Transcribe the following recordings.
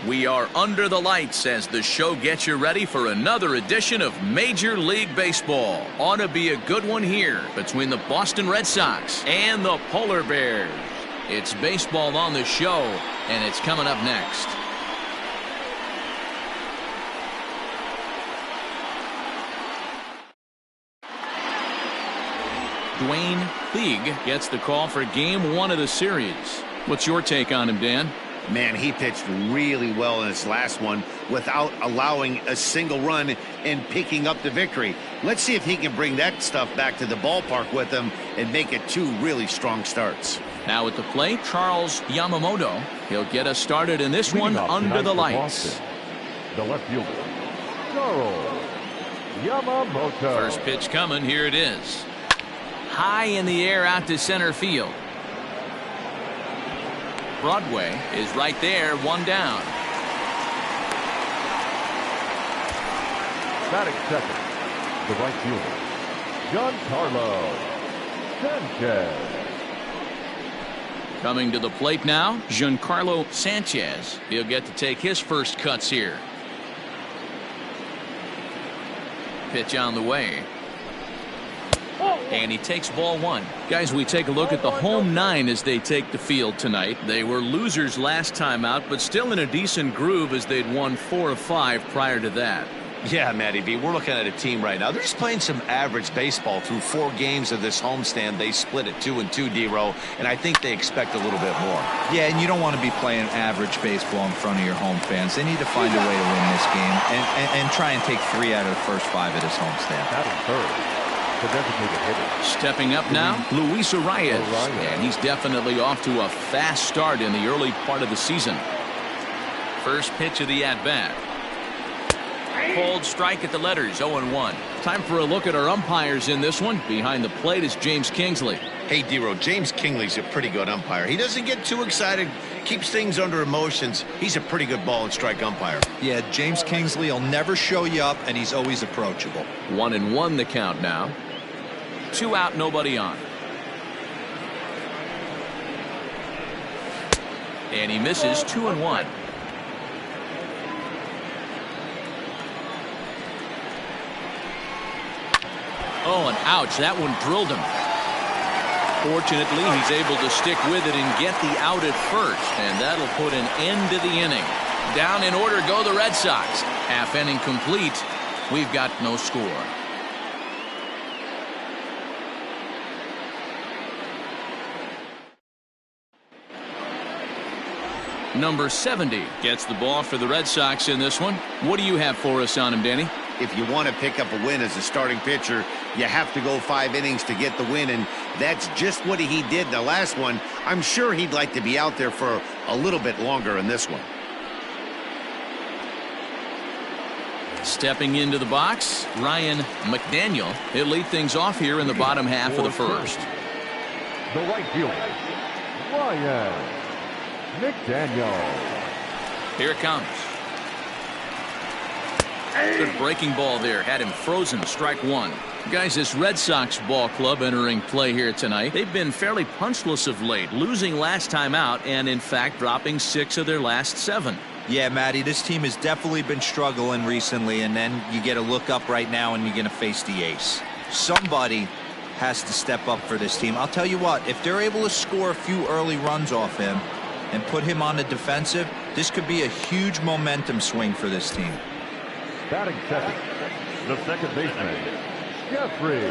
We are under the lights as the show gets you ready for another edition of Major League Baseball. Ought to be a good one here between the Boston Red Sox and the Polar Bears. It's baseball on the show, and it's coming up next. Dwayne Teague gets the call for Game 1 of the series. What's your take on him, Dan? Man, he pitched really well in his last one without allowing a single run and picking up the victory. Let's see if he can bring that stuff back to the ballpark with him and make it 2 really strong starts. Now at the plate, Charles Yamamoto. He'll get us started in this one under the lights. The left fielder, Charles Yamamoto. First pitch coming. Here it is. High in the air out to center field. Broadway is right there, 1 down. Batting second, the right fielder, Giancarlo Sanchez. Coming to the plate now, Giancarlo Sanchez. He'll get to take his first cuts here. Pitch on the way. And he takes ball 1. Guys, we take a look at the home 9 as they take the field tonight. They were losers last time out, but still in a decent groove as they'd won 4 of 5 prior to that. Yeah, Matty B, we're looking at a team right now. They're just playing some average baseball through 4 games of this homestand. They split it 2-2, D-Row, and I think they expect a little bit more. Yeah, and you don't want to be playing average baseball in front of your home fans. They need to find a way to win this game and try and take 3 out of the first 5 of this homestand. Batting third, the designated hitter. Stepping up now, Luis Arias. And he's definitely off to a fast start in the early part of the season. First pitch of the at-bat. Cold strike at the letters, 0-1. Time for a look at our umpires in this one. Behind the plate is James Kingsley. Hey, D-Row, James Kingsley's a pretty good umpire. He doesn't get too excited, keeps things under emotions. He's a pretty good ball and strike umpire. Yeah, James Kingsley will never show you up, and he's always approachable. 1-1 the count now. 2 out, nobody on. And he misses 2-1. Oh, and ouch, that one drilled him. Fortunately, he's able to stick with it and get the out at first, and that'll put an end to the inning. Down in order go the Red Sox. Half inning complete. We've got no score. Number 70 gets the ball for the Red Sox in this one. What do you have for us on him, Danny? If you want to pick up a win as a starting pitcher, you have to go 5 innings to get the win, and that's just what he did in the last one. I'm sure he'd like to be out there for a little bit longer in this one. Stepping into the box, Ryan McDaniel. He'll lead things off here in the bottom half of the first. The right fielder, Ryan McDaniel. Here it comes. Good breaking ball there. Had him frozen. Strike 1. Guys, this Red Sox ball club entering play here tonight. They've been fairly punchless of late, losing last time out and, in fact, dropping 6 of their last 7. Yeah, Matty, this team has definitely been struggling recently, and then you get a look up right now and you're going to face the ace. Somebody has to step up for this team. I'll tell you what, if they're able to score a few early runs off him and put him on the defensive, this could be a huge momentum swing for this team. Batting second, the second baseman, Jeffrey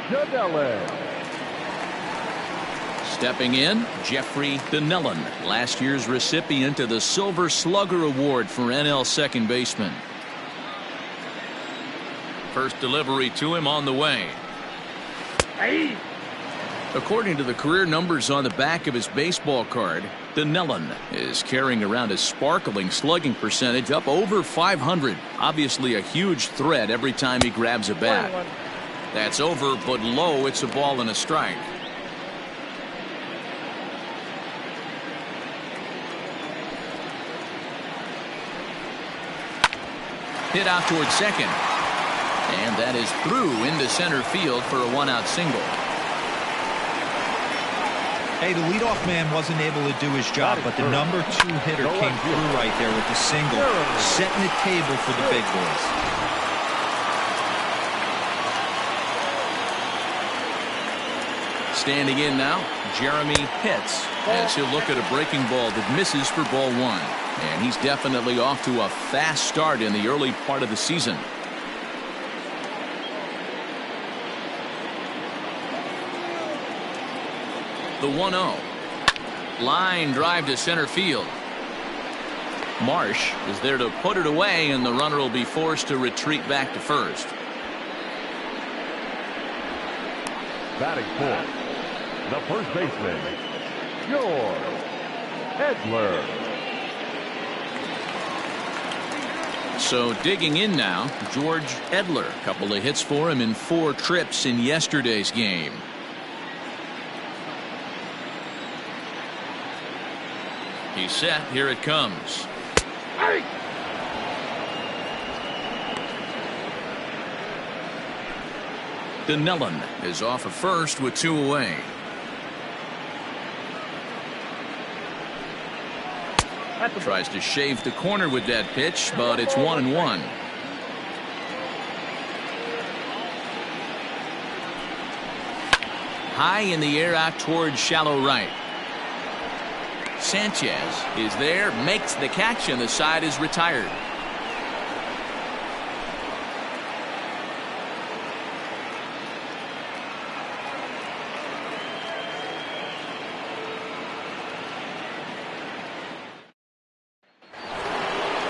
Janellen. Stepping in, Jeffrey Janellen, last year's recipient of the Silver Slugger Award for NL second baseman. First delivery to him on the way. Hey. According to the career numbers on the back of his baseball card, Janellen is carrying around a sparkling slugging percentage up over 500. Obviously a huge threat every time he grabs a bat. That's over, but low. It's a ball and a strike. Hit out towards second. And that is through into center field for a 1-out single. Hey, the leadoff man wasn't able to do his job, but the number 2 hitter came through right there with the single, setting the table for the big boys. Standing in now, Jeremy Pitts, as he'll look at a breaking ball that misses for ball 1. And he's definitely off to a fast start in the early part of the season. The 1-0. Line drive to center field. Marsh is there to put it away, and the runner will be forced to retreat back to first. Batting fourth, the first baseman, George Edler. So digging in now, George Edler. A couple of hits for him in 4 trips in yesterday's game. He's set. Here it comes. Donnellan is off of first with 2 away. Tries to shave the corner with that pitch, but it's 1-1. High in the air out towards shallow right. Sanchez is there, makes the catch, and the side is retired.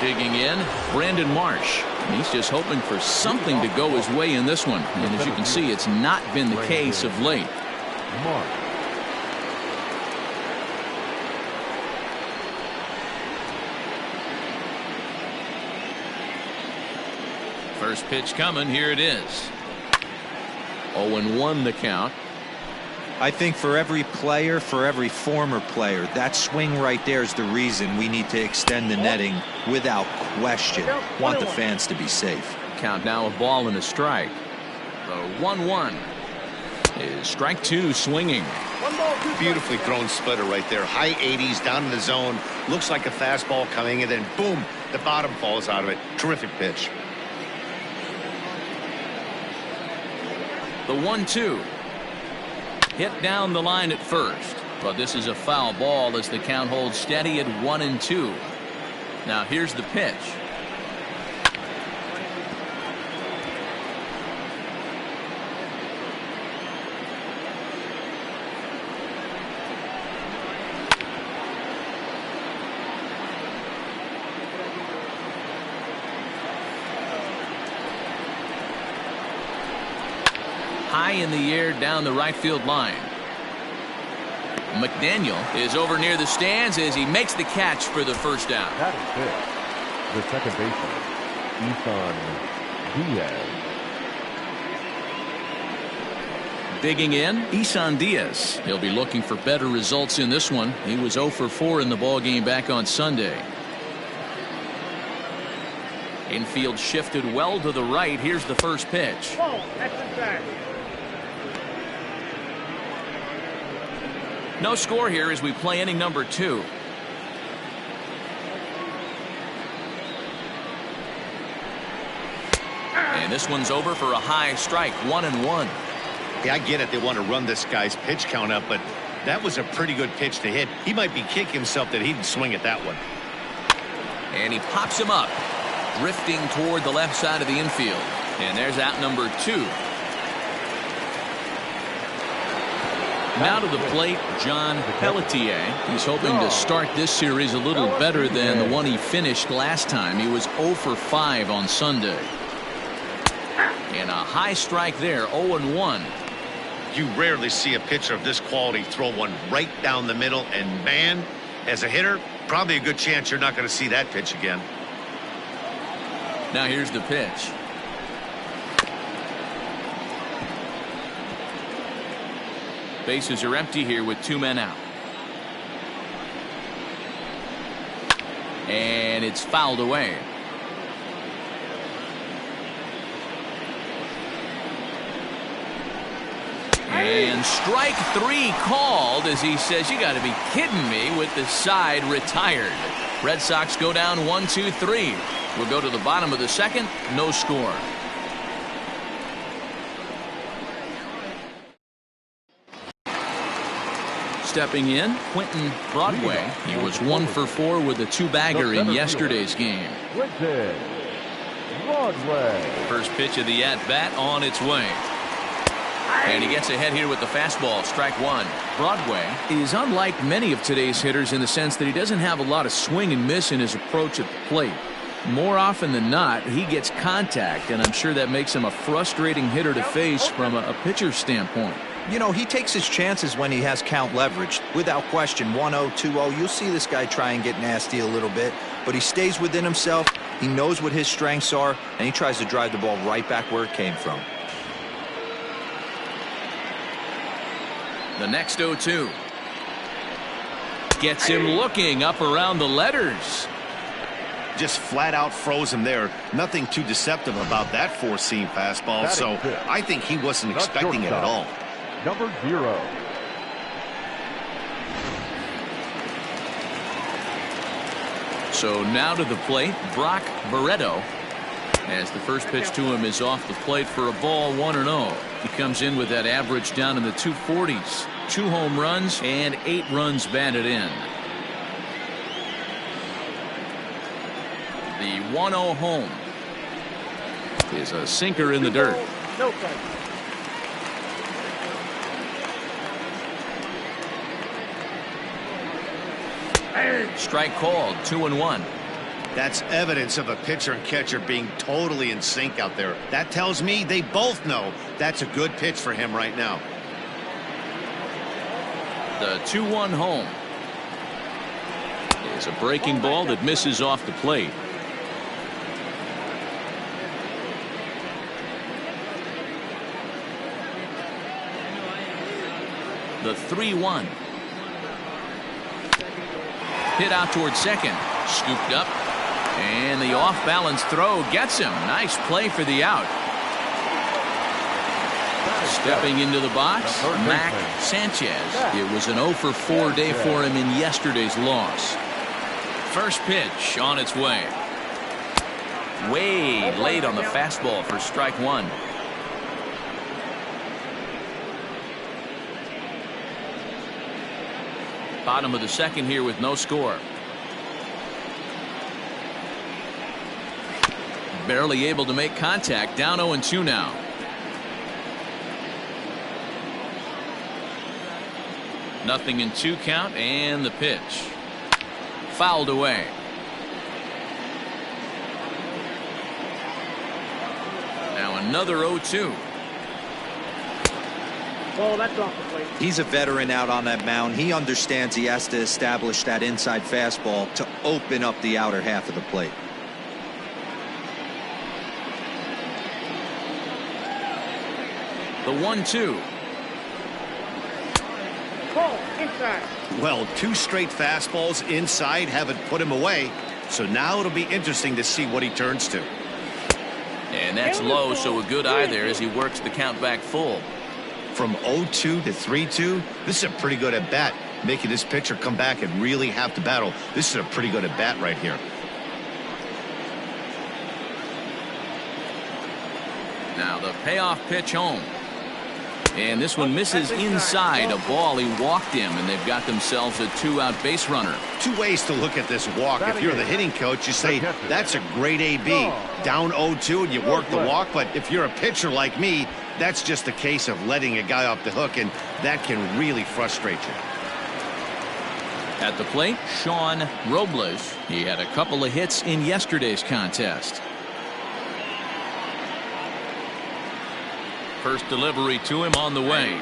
Digging in, Brandon Marsh. He's just hoping for something to go his way in this one. And as you can see, it's not been the case of late. First pitch coming. Here it is. 0-1 the count. I think for every player, for every former player, that swing right there is the reason we need to extend the netting without question. Want the fans to be safe. Count now, a ball and a strike. The 1-1 is strike 2 swinging. Beautifully thrown splitter right there. High 80s down in the zone. Looks like a fastball coming, and then boom, the bottom falls out of it. Terrific pitch. The 1-2. Hit down the line at first, but this is a foul ball as the count holds steady at 1-2. Now here's the pitch. High in the air down the right field line. McDaniel is over near the stands as he makes the catch for the first down. That is it. The second baseman, Isan Diaz. Digging in, Isan Diaz. He'll be looking for better results in this one. He was 0 for 4 in the ballgame back on Sunday. Infield shifted well to the right. Here's the first pitch. No score here as we play inning number 2. And this one's over for a high strike. 1-1. Yeah, I get it. They want to run this guy's pitch count up, but that was a pretty good pitch to hit. He might be kicking himself that he didn't swing at that one. And he pops him up, drifting toward the left side of the infield. And there's out number 2. Now to the plate, John Pelletier. He's hoping to start this series a little better than the one he finished last time. He was 0 for 5 on Sunday. And a high strike there, 0-1. You rarely see a pitcher of this quality throw one right down the middle, and man, as a hitter, probably a good chance you're not going to see that pitch again. Now here's the pitch. Bases are empty here with 2 men out. And it's fouled away. And strike 3 called as he says, you got to be kidding me, with the side retired. Red Sox go down 1-2-3. We'll go to the bottom of the second. No score. Stepping in, Quentin Broadway. He was 1 for 4 with a 2-bagger in yesterday's game. Broadway. First pitch of the at-bat on its way. And he gets ahead here with the fastball. Strike 1. Broadway is unlike many of today's hitters in the sense that he doesn't have a lot of swing and miss in his approach at the plate. More often than not, he gets contact, and I'm sure that makes him a frustrating hitter to face from a pitcher's standpoint. You know, he takes his chances when he has count leveraged. Without question, 1-0, 2-0, you'll see this guy try and get nasty a little bit, but he stays within himself. He knows what his strengths are, and he tries to drive the ball right back where it came from. The next 0-2. Gets him looking up around the letters. Just flat out froze him there. Nothing too deceptive about that four-seam fastball, so I think he wasn't expecting it at all. Number 0. So now to the plate, Brock Barreto, as the first pitch to him is off the plate for a ball, 1-0. He comes in with that average down in the 240s. 2 home runs and 8 runs batted in. The 1-0 home is a sinker in the dirt. No fight. Strike called, 2-1. That's evidence of a pitcher and catcher being totally in sync out there. That tells me they both know that's a good pitch for him right now. The 2-1 home is a breaking ball that misses off the plate. The 3-1. Hit out towards second. Scooped up. And the off-balance throw gets him. Nice play for the out. Stepping into the box, Mac Sanchez. It was an 0 for 4 day for him in yesterday's loss. First pitch on its way. Way late on the fastball for strike 1. Bottom of the second here with no score. Barely able to make contact. Down 0-2 now. Nothing in 2 count, and the pitch. Fouled away. Now another 0-2. Oh, that's off the plate. He's a veteran out on that mound. He understands he has to establish that inside fastball to open up the outer half of the plate. The 1-2. Ball inside. Well, 2 straight fastballs inside haven't put him away, so now it'll be interesting to see what he turns to. And that's low, so a good eye there as he works the count back full. From 0-2 to 3-2, this is a pretty good at bat, making this pitcher come back and really have to battle. This is a pretty good at bat right here. Now the payoff pitch home. And this one misses inside. A ball he walked him, and they've got themselves a 2-out base runner. 2 ways to look at this walk. If you're the hitting coach, you say, that's a great AB. Down 0-2 and you work the walk, but if you're a pitcher like me, that's just a case of letting a guy off the hook, and that can really frustrate you. At the plate, Sean Robles. He had a couple of hits in yesterday's contest. First delivery to him on the way.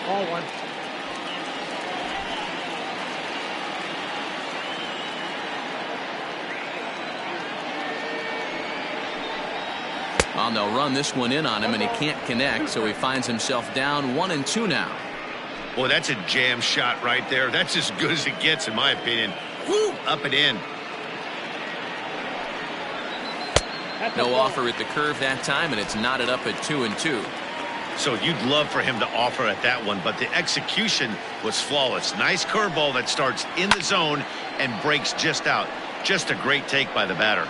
Ball 1. Well, they'll run this one in on him, and he can't connect, so he finds himself down 1-2 now. Well, that's a jam shot right there. That's as good as it gets, in my opinion. Woo, up and in. No offer at the curve that time, and it's knotted up at 2-2. So you'd love for him to offer at that one, but the execution was flawless. Nice curveball that starts in the zone and breaks just out. Just a great take by the batter.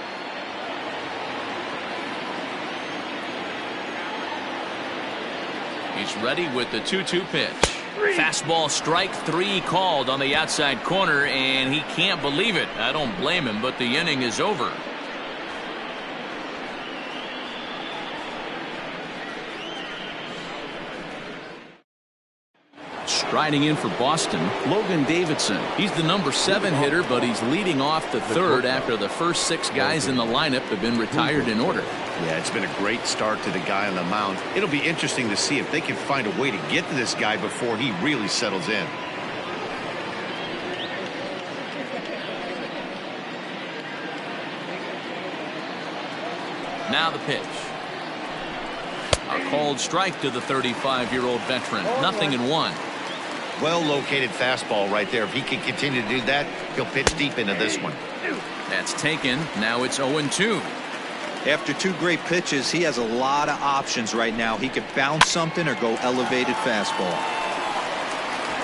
He's ready with the 2-2 pitch. Fastball strike 3 called on the outside corner, and he can't believe it. I don't blame him, but the inning is over. Striding in for Boston, Logan Davidson. He's the number 7 hitter, but he's leading off the third after the first 6 guys in the lineup have been retired in order. Yeah, it's been a great start to the guy on the mound. It'll be interesting to see if they can find a way to get to this guy before he really settles in. Now the pitch. A called strike to the 35-year-old veteran. 0-1. Well-located fastball right there. If he can continue to do that, he'll pitch deep into this one. That's taken. Now it's 0-2. After 2 great pitches, he has a lot of options right now. He could bounce something or go elevated fastball.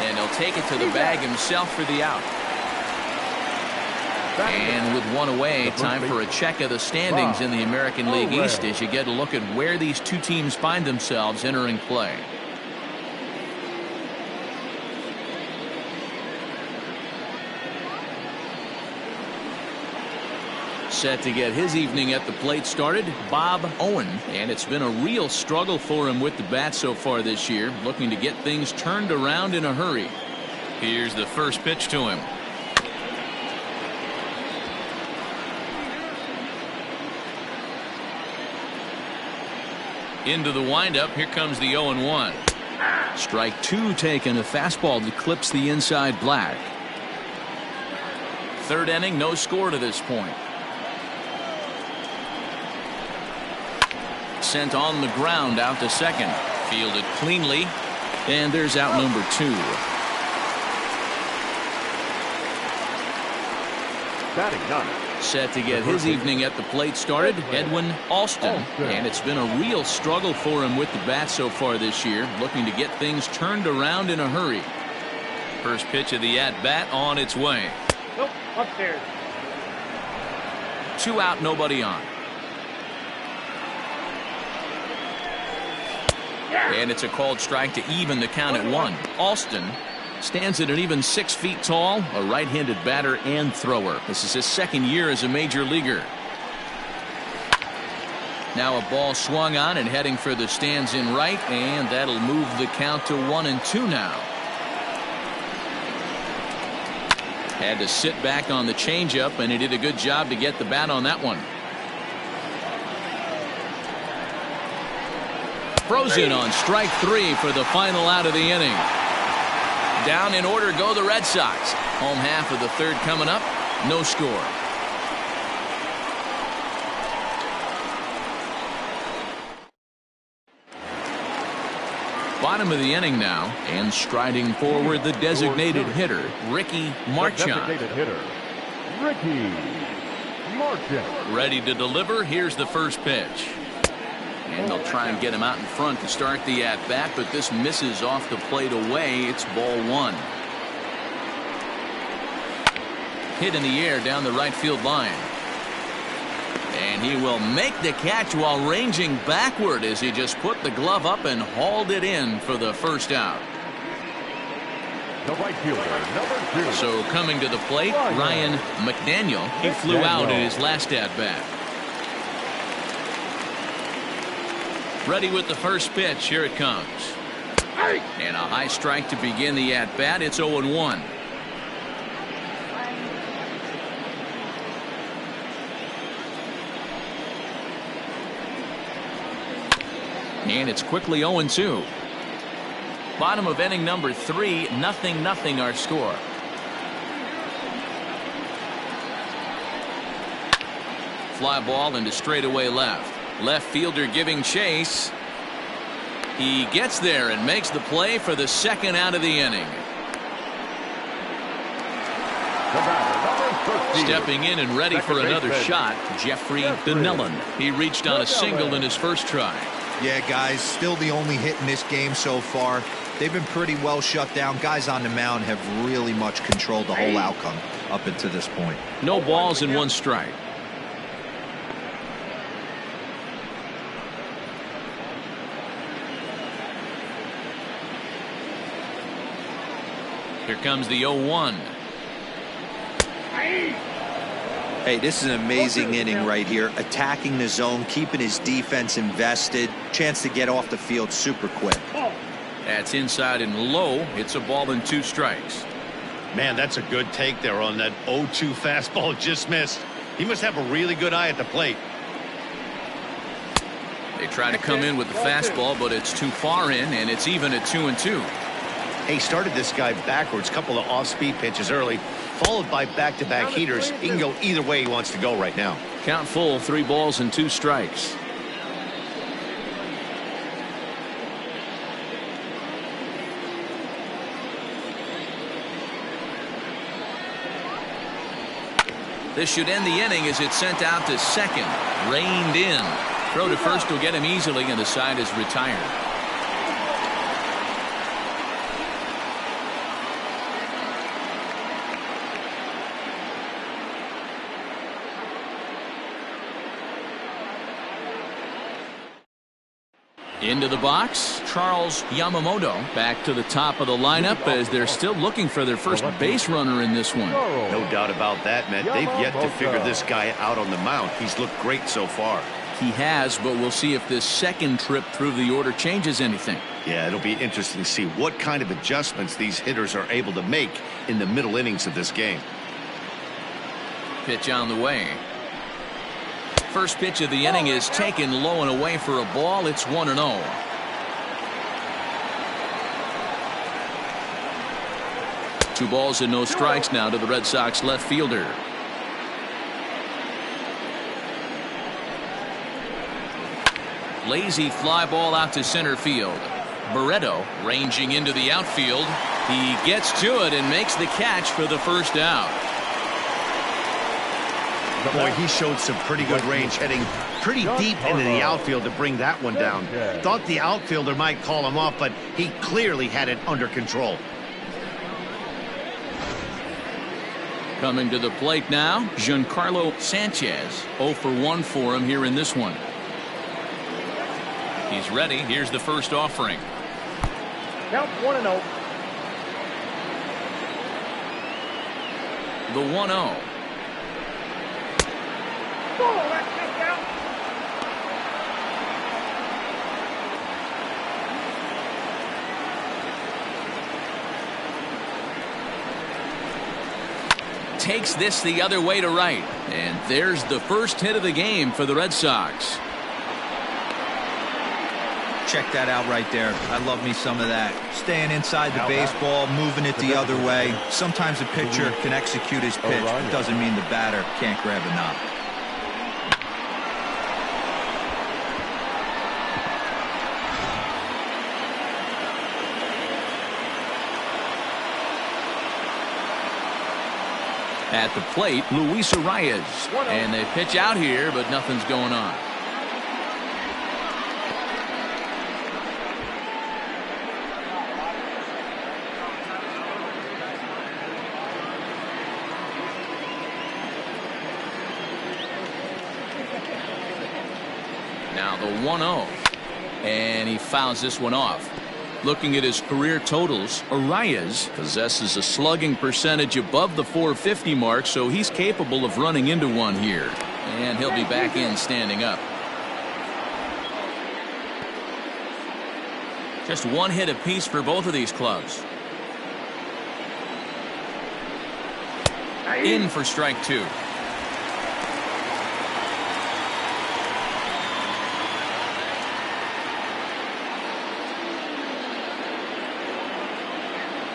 And he'll take it to the bag himself for the out. And with 1 away, time for a check of the standings in the American League East as you get a look at where these 2 teams find themselves entering play. Set to get his evening at the plate started, Bob Owen, and it's been a real struggle for him with the bat so far this year, looking to get things turned around in a hurry. Here's the first pitch to him. Into the windup. Here comes the 0-1. Strike 2 taken. A fastball that clips the inside black. 3rd inning, no score to this point. Sent on the ground out to second. Fielded cleanly. And there's out number 2. Batting 9th. Set to get his evening at the plate started, Edwin Alston. And it's been a real struggle for him with the bat so far this year, looking to get things turned around in a hurry. First pitch of the at-bat on its way. Nope, upstairs. 2 out, nobody on. And it's a called strike to even the count at 1. Alston stands at an even 6 feet tall, a right-handed batter and thrower. This is his 2nd year as a major leaguer. Now a ball swung on and heading for the stands in right, and that'll move the count to 1-2 now. Had to sit back on the changeup, and he did a good job to get the bat on that one. Frozen on strike 3 for the final out of the inning. Down in order go the Red Sox. Home half of the 3rd coming up. No score. Bottom of the inning now, and striding forward the designated hitter, Ricky Marchand. Designated hitter, Ricky Marchand. Ready to deliver. Here's the first pitch. And they'll try and get him out in front to start the at-bat, but this misses off the plate away. It's ball 1. Hit in the air down the right field line. And he will make the catch while ranging backward as he just put the glove up and hauled it in for the first out. The right fielder, number 2. So coming to the plate, Ryan McDaniel. He flew out in his last at-bat. Ready with the first pitch. Here it comes. And a high strike to begin the at-bat. It's 0-1. And it's quickly 0-2. Bottom of inning number 3. 0-0 our score. Fly ball into straightaway left. Left fielder giving chase. He gets there and makes the play for the 2nd out of the inning. The batter, number 13. Stepping in and ready for another shot, Jeffrey Donnellan. He reached on a single in his first try. Yeah, guys, still the only hit in this game so far. They've been pretty well shut down. Guys on the mound have really much controlled the whole outcome up until this point. No balls and 1 strike. Here comes the 0-1. Hey, this is an amazing inning right here. Attacking the zone, keeping his defense invested. Chance to get off the field super quick. That's inside and low. It's a ball and 2 strikes. Man, that's a good take there on that 0-2 fastball just missed. He must have a really good eye at the plate. They try to come in with the fastball, but it's too far in, and it's even at 2-2. He started this guy backwards, couple of off-speed pitches early, followed by back-to-back heaters. He can go either way he wants to go right now. Count full, 3 balls and 2 strikes. This should end the inning as it's sent out to second. Reined in. Throw to first will get him easily, and the side is retired. Into the box, Charles Yamamoto back to the top of the lineup as they're still looking for their first base runner in this one. No doubt about that, Matt. They've yet to figure this guy out on the mound. He's looked great so far. He has, but we'll see if this second trip through the order changes anything. Yeah, it'll be interesting to see what kind of adjustments these hitters are able to make in the middle innings of this game. Pitch on the way. First pitch of the inning is taken low and away for a ball. It's 1-0. Two balls and no strikes now to the Red Sox left fielder. Lazy fly ball out to center field. Barreto ranging into the outfield. He gets to it and makes the catch for the first out. Boy, he showed some pretty good range, heading pretty deep into the outfield to bring that one down. Thought the outfielder might call him off, but he clearly had it under control. Coming to the plate now, Giancarlo Sanchez. 0 for 1 for him here in this one. He's ready. Here's the first offering. Count 1-0. The 1-0. Oh, that's kicked out. Takes this the other way to right. And there's the first hit of the game for the Red Sox. Check that out right there. I love me some of that. Staying inside the baseball, moving it the other way. Sometimes a pitcher can execute his pitch, but doesn't mean the batter can't grab a knob. At the plate, Luis Arias. And they pitch out here, but nothing's going on. Now the 1-0. And he fouls this one off. Looking at his career totals, Arias possesses a slugging percentage above the 450 mark, so he's capable of running into one here. And he'll be back in standing up. Just one hit apiece for both of these clubs. In for strike 2.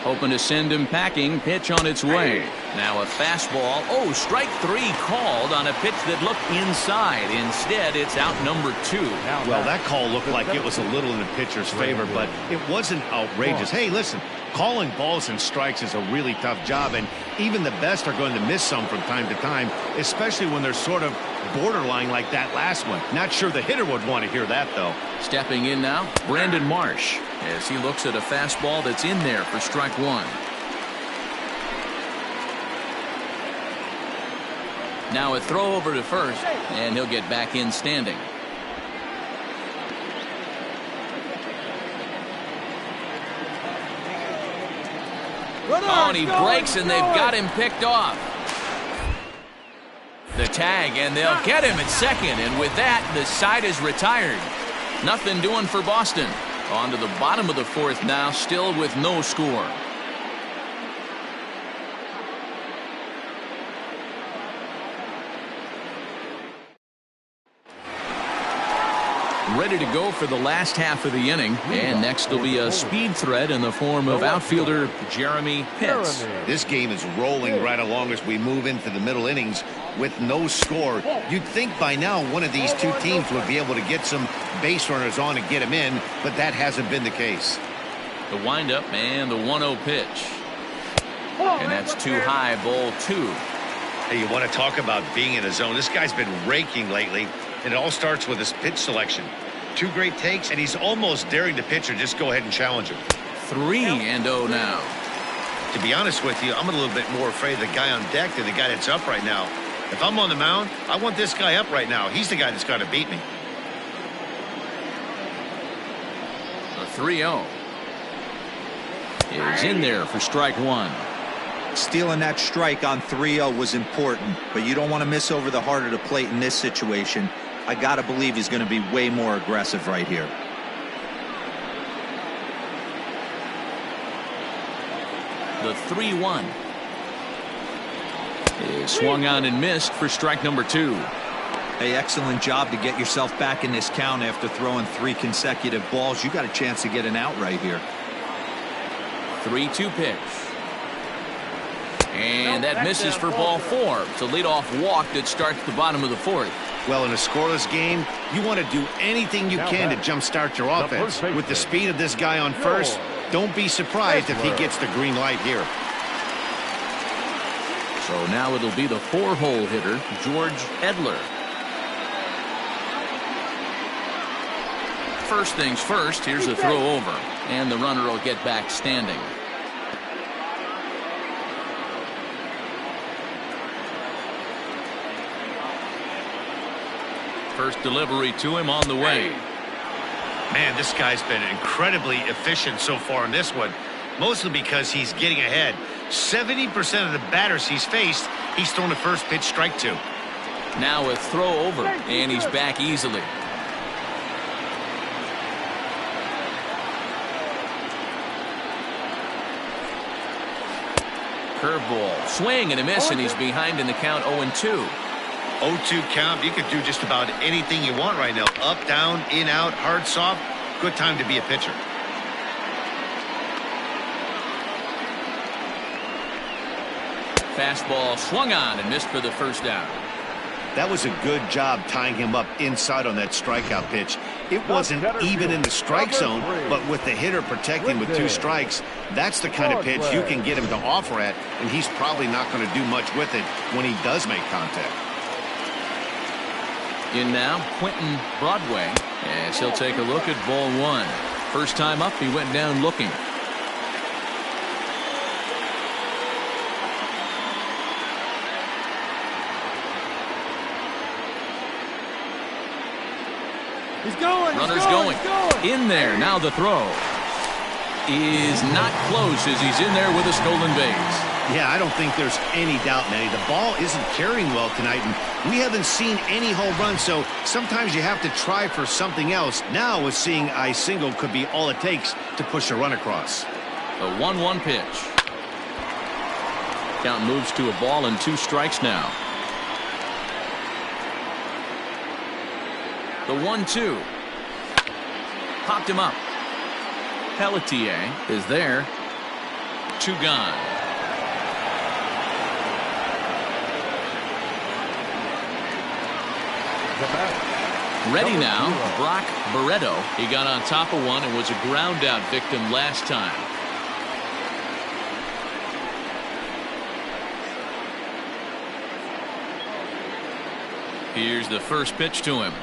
Hoping to send him packing. Pitch on its way. Now a fastball. Oh, strike 3 called on a pitch that looked inside. Instead, it's out number 2. Well, that call looked like it was a little in the pitcher's favor, but it wasn't outrageous. Hey, listen, calling balls and strikes is a really tough job, and even the best are going to miss some from time to time, especially when they're sort of borderline like that last one. Not sure the hitter would want to hear that, though. Stepping in now, Brandon Marsh, as he looks at a fastball that's in there for strike 1. Now a throw over to first, and he'll get back in standing. Oh, and he breaks, and they've got him picked off. The tag, and they'll get him at second, and with that, the side is retired. Nothing doing for Boston. On to the bottom of the 4th now, still with no score. Ready to go for the last half of the inning, and next will be a speed threat in the form of outfielder Jeremy Pitts. This game is rolling right along as we move into the middle innings with no score. You'd think by now one of these two teams would be able to get some base runners on and get them in, but that hasn't been the case. The windup and the 1-0 pitch. And that's too high, ball 2. Hey, you want to talk about being in a zone? This guy's been raking lately, and it all starts with his pitch selection. 2 great takes, and he's almost daring the pitcher just go ahead and challenge him. 3-0 now. To be honest with you, I'm a little bit more afraid of the guy on deck than the guy that's up right now. If I'm on the mound, I want this guy up right now. He's the guy that's got to beat me. The 3-0 is in there for strike 1. Stealing that strike on 3-0 was important, but you don't want to miss over the heart of the plate in this situation. I got to believe he's going to be way more aggressive right here. The 3-1 is swung on and missed for strike number 2. Hey, excellent job to get yourself back in this count after throwing 3 consecutive balls. You got a chance to get an out right here. 3-2 pitch. And that misses for ball 4. It's a leadoff walk that starts the bottom of the 4th. Well, in a scoreless game, you want to do anything you can to jumpstart your offense. With the speed of this guy on first, don't be surprised if he gets the green light here. So now it'll be the 4-hole hitter, George Edler. First things first, here's a throw over, and the runner will get back standing. First delivery to him on the way. Man, this guy's been incredibly efficient so far in this one, mostly because he's getting ahead. 70% of the batters he's faced, he's thrown the first pitch strike to. Now a throw over, and he's back easily. Curveball, swing and a miss, and he's behind in the count 0-2. 0-2 count. You could do just about anything you want right now. Up, down, in, out, hard, soft. Good time to be a pitcher. Fastball swung on and missed for the first down. That was a good job tying him up inside on that strikeout pitch. It wasn't even in the strike zone, but with the hitter protecting with 2 strikes, that's the kind of pitch you can get him to offer at, and he's probably not going to do much with it when he does make contact. In now, Quentin Broadway, as he'll take a look at ball 1. First time up, he went down looking. He's going. Runners going. In there. Now the throw is not close as he's in there with a stolen base. Yeah, I don't think there's any doubt, Manny. The ball isn't carrying well tonight, and we haven't seen any home runs, so sometimes you have to try for something else. Now, with seeing a single could be all it takes to push a run across. The 1-1 pitch. Count moves to a ball and 2 strikes now. The 1-2. Popped him up. Pelletier is there. 2 gone. Ready now, Brock Barreto. He got on top of one and was a ground out victim last time. Here's the first pitch to him.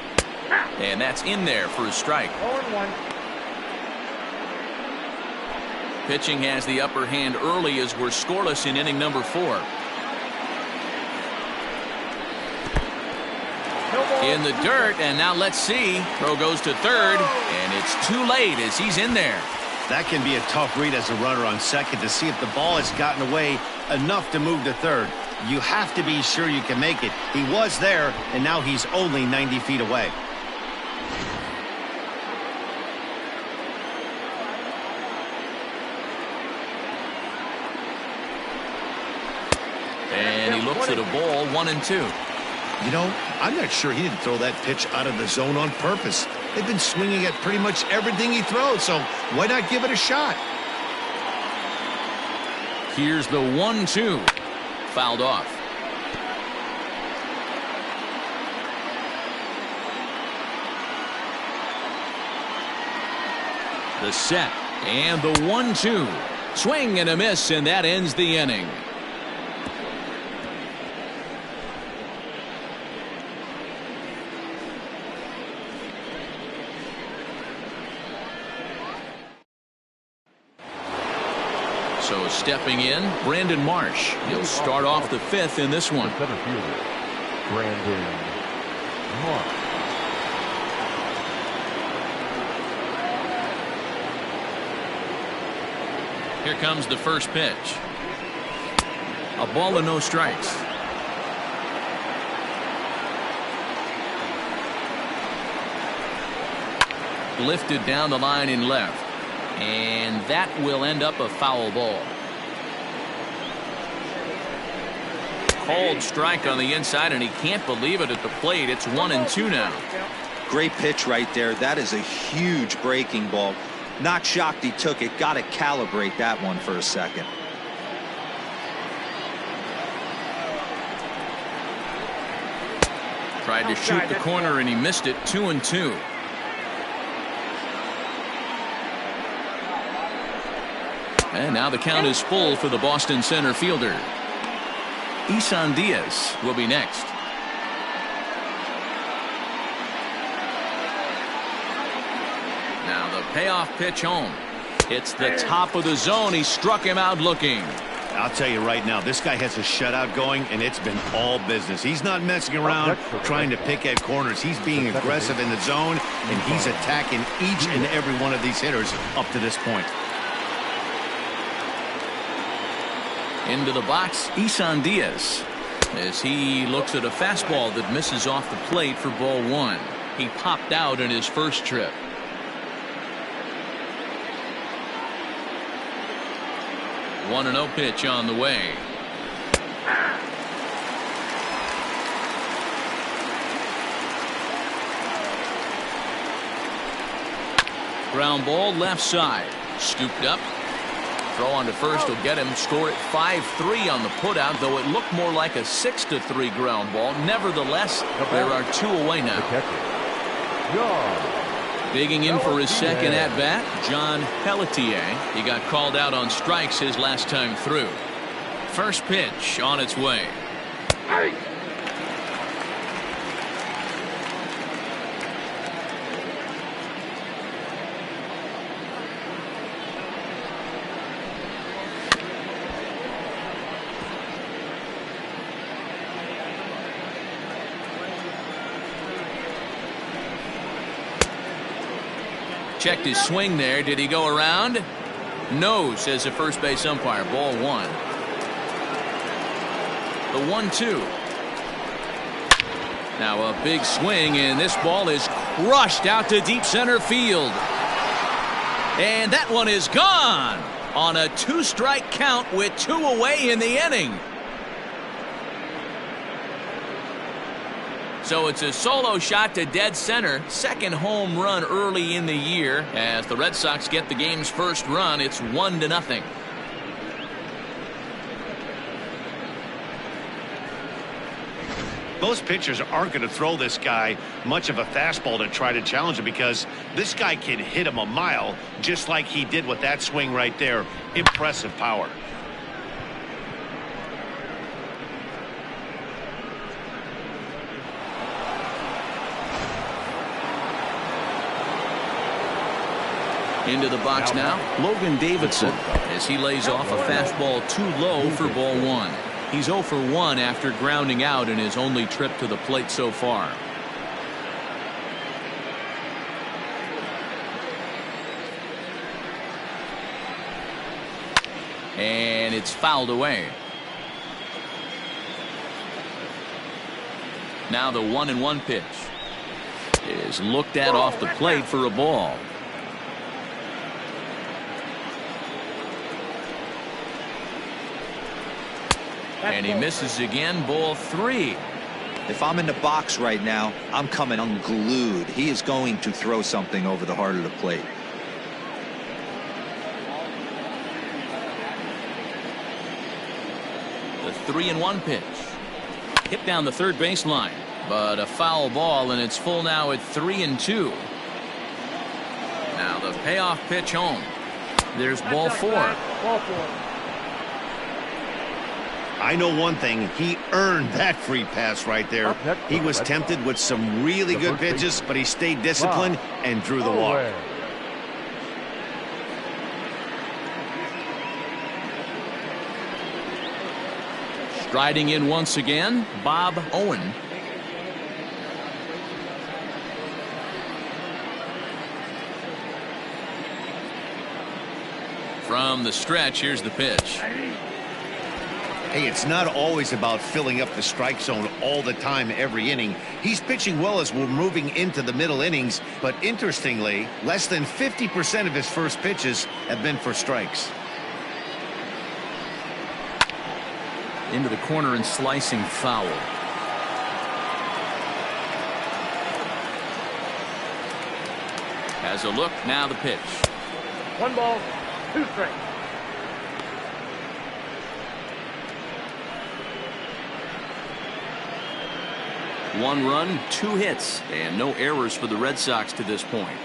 And that's in there for a strike. 0-1. Pitching has the upper hand early as we're scoreless in inning number 4. In the dirt, and now let's see. Throw goes to third, and it's too late as he's in there. That can be a tough read as a runner on second to see if the ball has gotten away enough to move to third. You have to be sure you can make it. He was there, and now he's only 90 feet away. And he looks at a ball, 1-2. You know, I'm not sure he didn't throw that pitch out of the zone on purpose. They've been swinging at pretty much everything he throws, so why not give it a shot? Here's the 1-2. Fouled off. The set and the 1-2. Swing and a miss, and that ends the inning. So stepping in, Brandon Marsh. He'll start off the 5th in this one. Center fielder, Brandon Marsh. Here comes the first pitch. A ball and no strikes. Lifted down the line in left. And that will end up a foul ball. Called strike on the inside, and he can't believe it at the plate. It's 1-2 now. Great pitch right there. That is a huge breaking ball. Not shocked he took it. Got to calibrate that one for a second. Tried to shoot the corner, and he missed it. 2-2. And now the count is full for the Boston center fielder. Isan Diaz will be next. Now the payoff pitch home. It's the top of the zone. He struck him out looking. I'll tell you right now, this guy has a shutout going, and it's been all business. He's not messing around trying to pick at corners. He's being aggressive in the zone, and he's attacking each and every one of these hitters up to this point. Into the box, Isan Diaz, as he looks at a fastball that misses off the plate for ball 1. He popped out in his first trip. One 1-0 pitch on the way. Ground ball left side. Scooped up. Throw on to first will get him. Score at 5-3 on the putout, though it looked more like a 6-3 ground ball. Nevertheless, there are 2 away now. Digging in for his second at-bat, John Pelletier. He got called out on strikes his last time through. First pitch on its way. Checked his swing there. Did he go around? No, says the first base umpire. Ball 1. The 1-2. Now a big swing, and this ball is crushed out to deep center field. And that one is gone on a 2-strike count with 2 away in the inning. So it's a solo shot to dead center. Second home run early in the year. As the Red Sox get the game's first run, it's 1-0. Most pitchers aren't going to throw this guy much of a fastball to try to challenge him because this guy can hit him a mile just like he did with that swing right there. Impressive power. Into the box now, Logan Davidson, as he lays off a fastball too low for ball 1. He's 0 for 1 after grounding out in his only trip to the plate so far. And it's fouled away. Now the 1-1 pitch is looked at off the plate for a ball. And he misses again, ball 3. If I'm in the box right now, I'm coming unglued. He is going to throw something over the heart of the plate. The 3-1 pitch. Hit down the third baseline, but a foul ball, and it's full now at 3-2. Now the payoff pitch home. There's ball 4. Ball 4. I know one thing, he earned that free pass right there. He was tempted with some really good pitches, but he stayed disciplined and drew the walk. Striding in once again, Bob Owen. From the stretch, here's the pitch. Hey, it's not always about filling up the strike zone all the time every inning. He's pitching well as we're moving into the middle innings, but interestingly, less than 50% of his first pitches have been for strikes. Into the corner and slicing foul. Has a look, now the pitch. 1 ball, 2 strikes. One run, 2 hits, and no errors for the Red Sox to this point.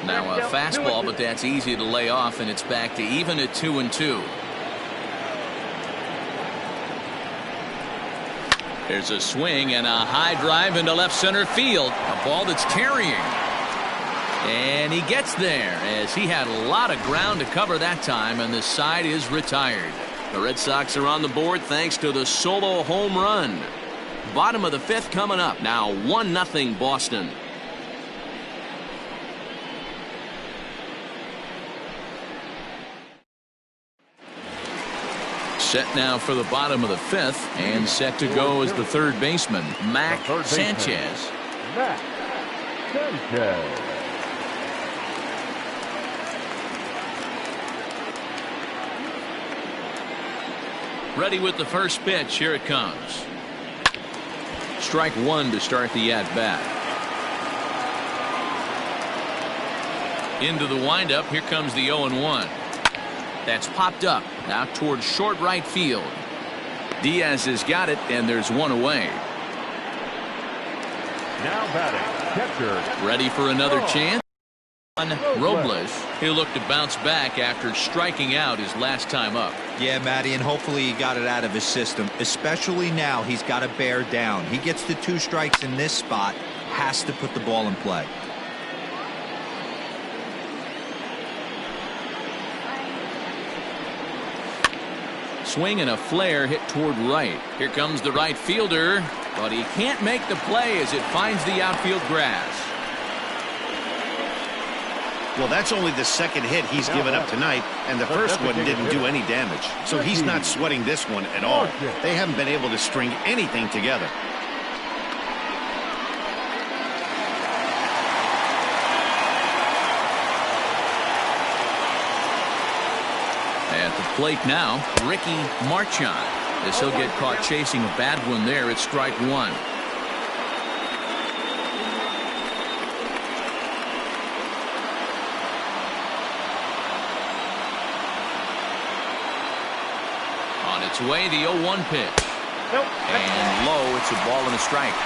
Now a fastball, but that's easy to lay off, and it's back to even at 2-2. There's a swing and a high drive into left center field. A ball that's carrying. And he gets there as he had a lot of ground to cover that time, and the side is retired. The Red Sox are on the board thanks to the solo home run. Bottom of the 5th coming up. Now 1-0 Boston. Set now for the bottom of the 5th, and set to go as the third baseman, Mac Sanchez. Mac Sanchez. Ready with the first pitch. Here it comes. Strike 1 to start the at-bat. Into the windup. Here comes the 0-1. That's popped up out towards short right field. Diaz has got it, and there's one away. Now batting, catcher. Ready for another chance. Robles. He'll look to bounce back after striking out his last time up. Yeah, Matty, and hopefully he got it out of his system. Especially now, he's got to bear down. He gets the 2 strikes in this spot, has to put the ball in play. Swing and a flare hit toward right. Here comes the right fielder, but he can't make the play as it finds the outfield grass. Well, that's only the second hit he's given up tonight, and the first one didn't do any damage. So he's not sweating this one at all. They haven't been able to string anything together. At the plate now, Ricky Marchand, as he'll get caught chasing a bad one there at strike 1. It's away the 0-1 pitch. Nope. And low, it's a ball and a strike.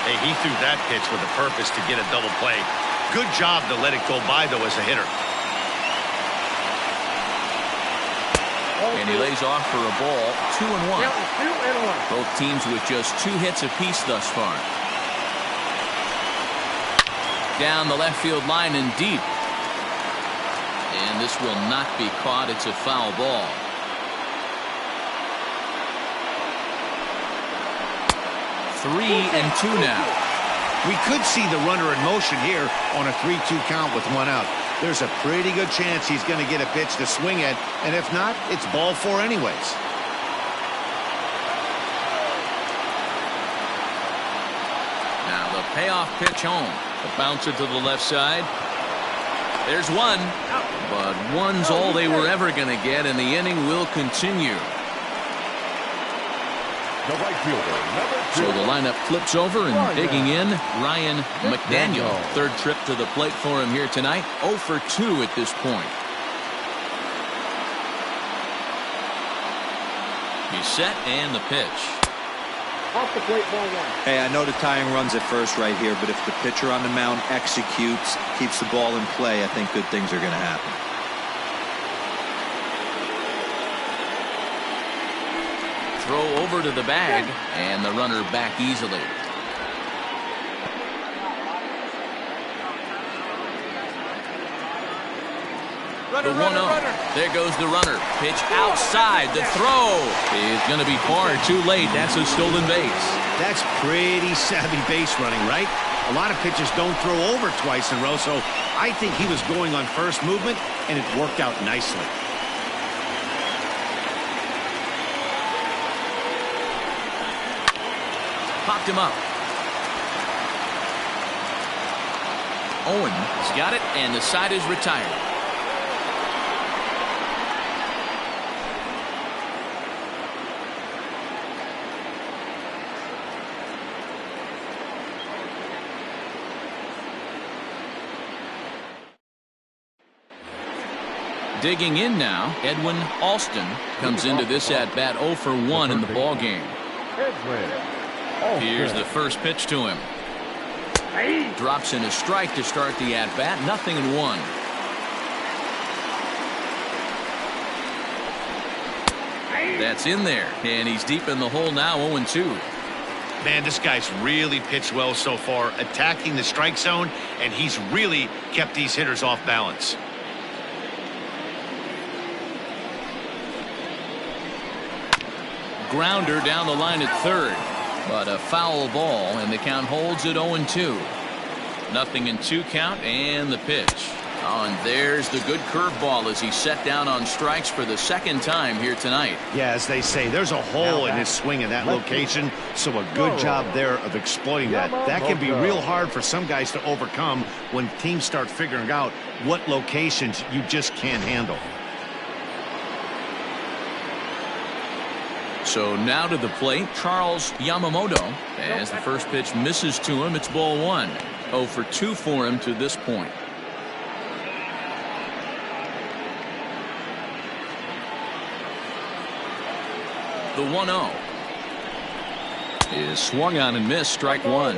Hey, he threw that pitch with a purpose to get a double play. Good job to let it go by, though, as a hitter. And he lays off for a ball, 2-1. Count is 2-1. Both teams with just 2 hits apiece thus far. Down the left field line and deep. And this will not be caught. It's a foul ball. Three and 2 now. We could see the runner in motion here on a 3-2 count with 1 out. There's a pretty good chance he's going to get a pitch to swing at, and if not, it's ball 4 anyways. Now the payoff pitch home. The bouncer to the left side. There's one, but one's all they were ever going to get, and the inning will continue. The right fielder, number 2. So the lineup flips over, and digging in, Ryan McDaniel. Third trip to the plate for him here tonight. 0 for 2 at this point. He's set, and the pitch. Off the plate, ball 1. Hey, I know the tying runs at first right here, but if the pitcher on the mound executes, keeps the ball in play, I think good things are going to happen. Throw over to the bag, and the runner back easily. The 1-0. There goes the runner. Pitch outside. The throw is going to be far too late. That's a stolen base. That's pretty savvy base running, right? A lot of pitchers don't throw over twice in a row, so I think he was going on first movement, and it worked out nicely. Popped him up. Owen's got it, and the side is retired. Digging in now, Edwin Alston comes into this at-bat 0 for 1 in the ballgame. Here's the first pitch to him. Drops in a strike to start the at-bat. 0-1. That's in there, and he's deep in the hole now, 0-2. Man, this guy's really pitched well so far, attacking the strike zone, and he's really kept these hitters off balance. Grounder down the line at third, but a foul ball, and the count holds at 0-2. 0-2 count, and the pitch. Oh, and there's the good curveball as he set down on strikes for the second time here tonight. Yeah, as they say, there's a hole in his swing in that location, so a good job there of exploiting that. That can be real hard for some guys to overcome when teams start figuring out what locations you just can't handle. So now to the plate, Charles Yamamoto. As the first pitch misses to him, it's ball 1. 0 for 2 for him to this point. The 1-0 is swung on and missed. Strike 1.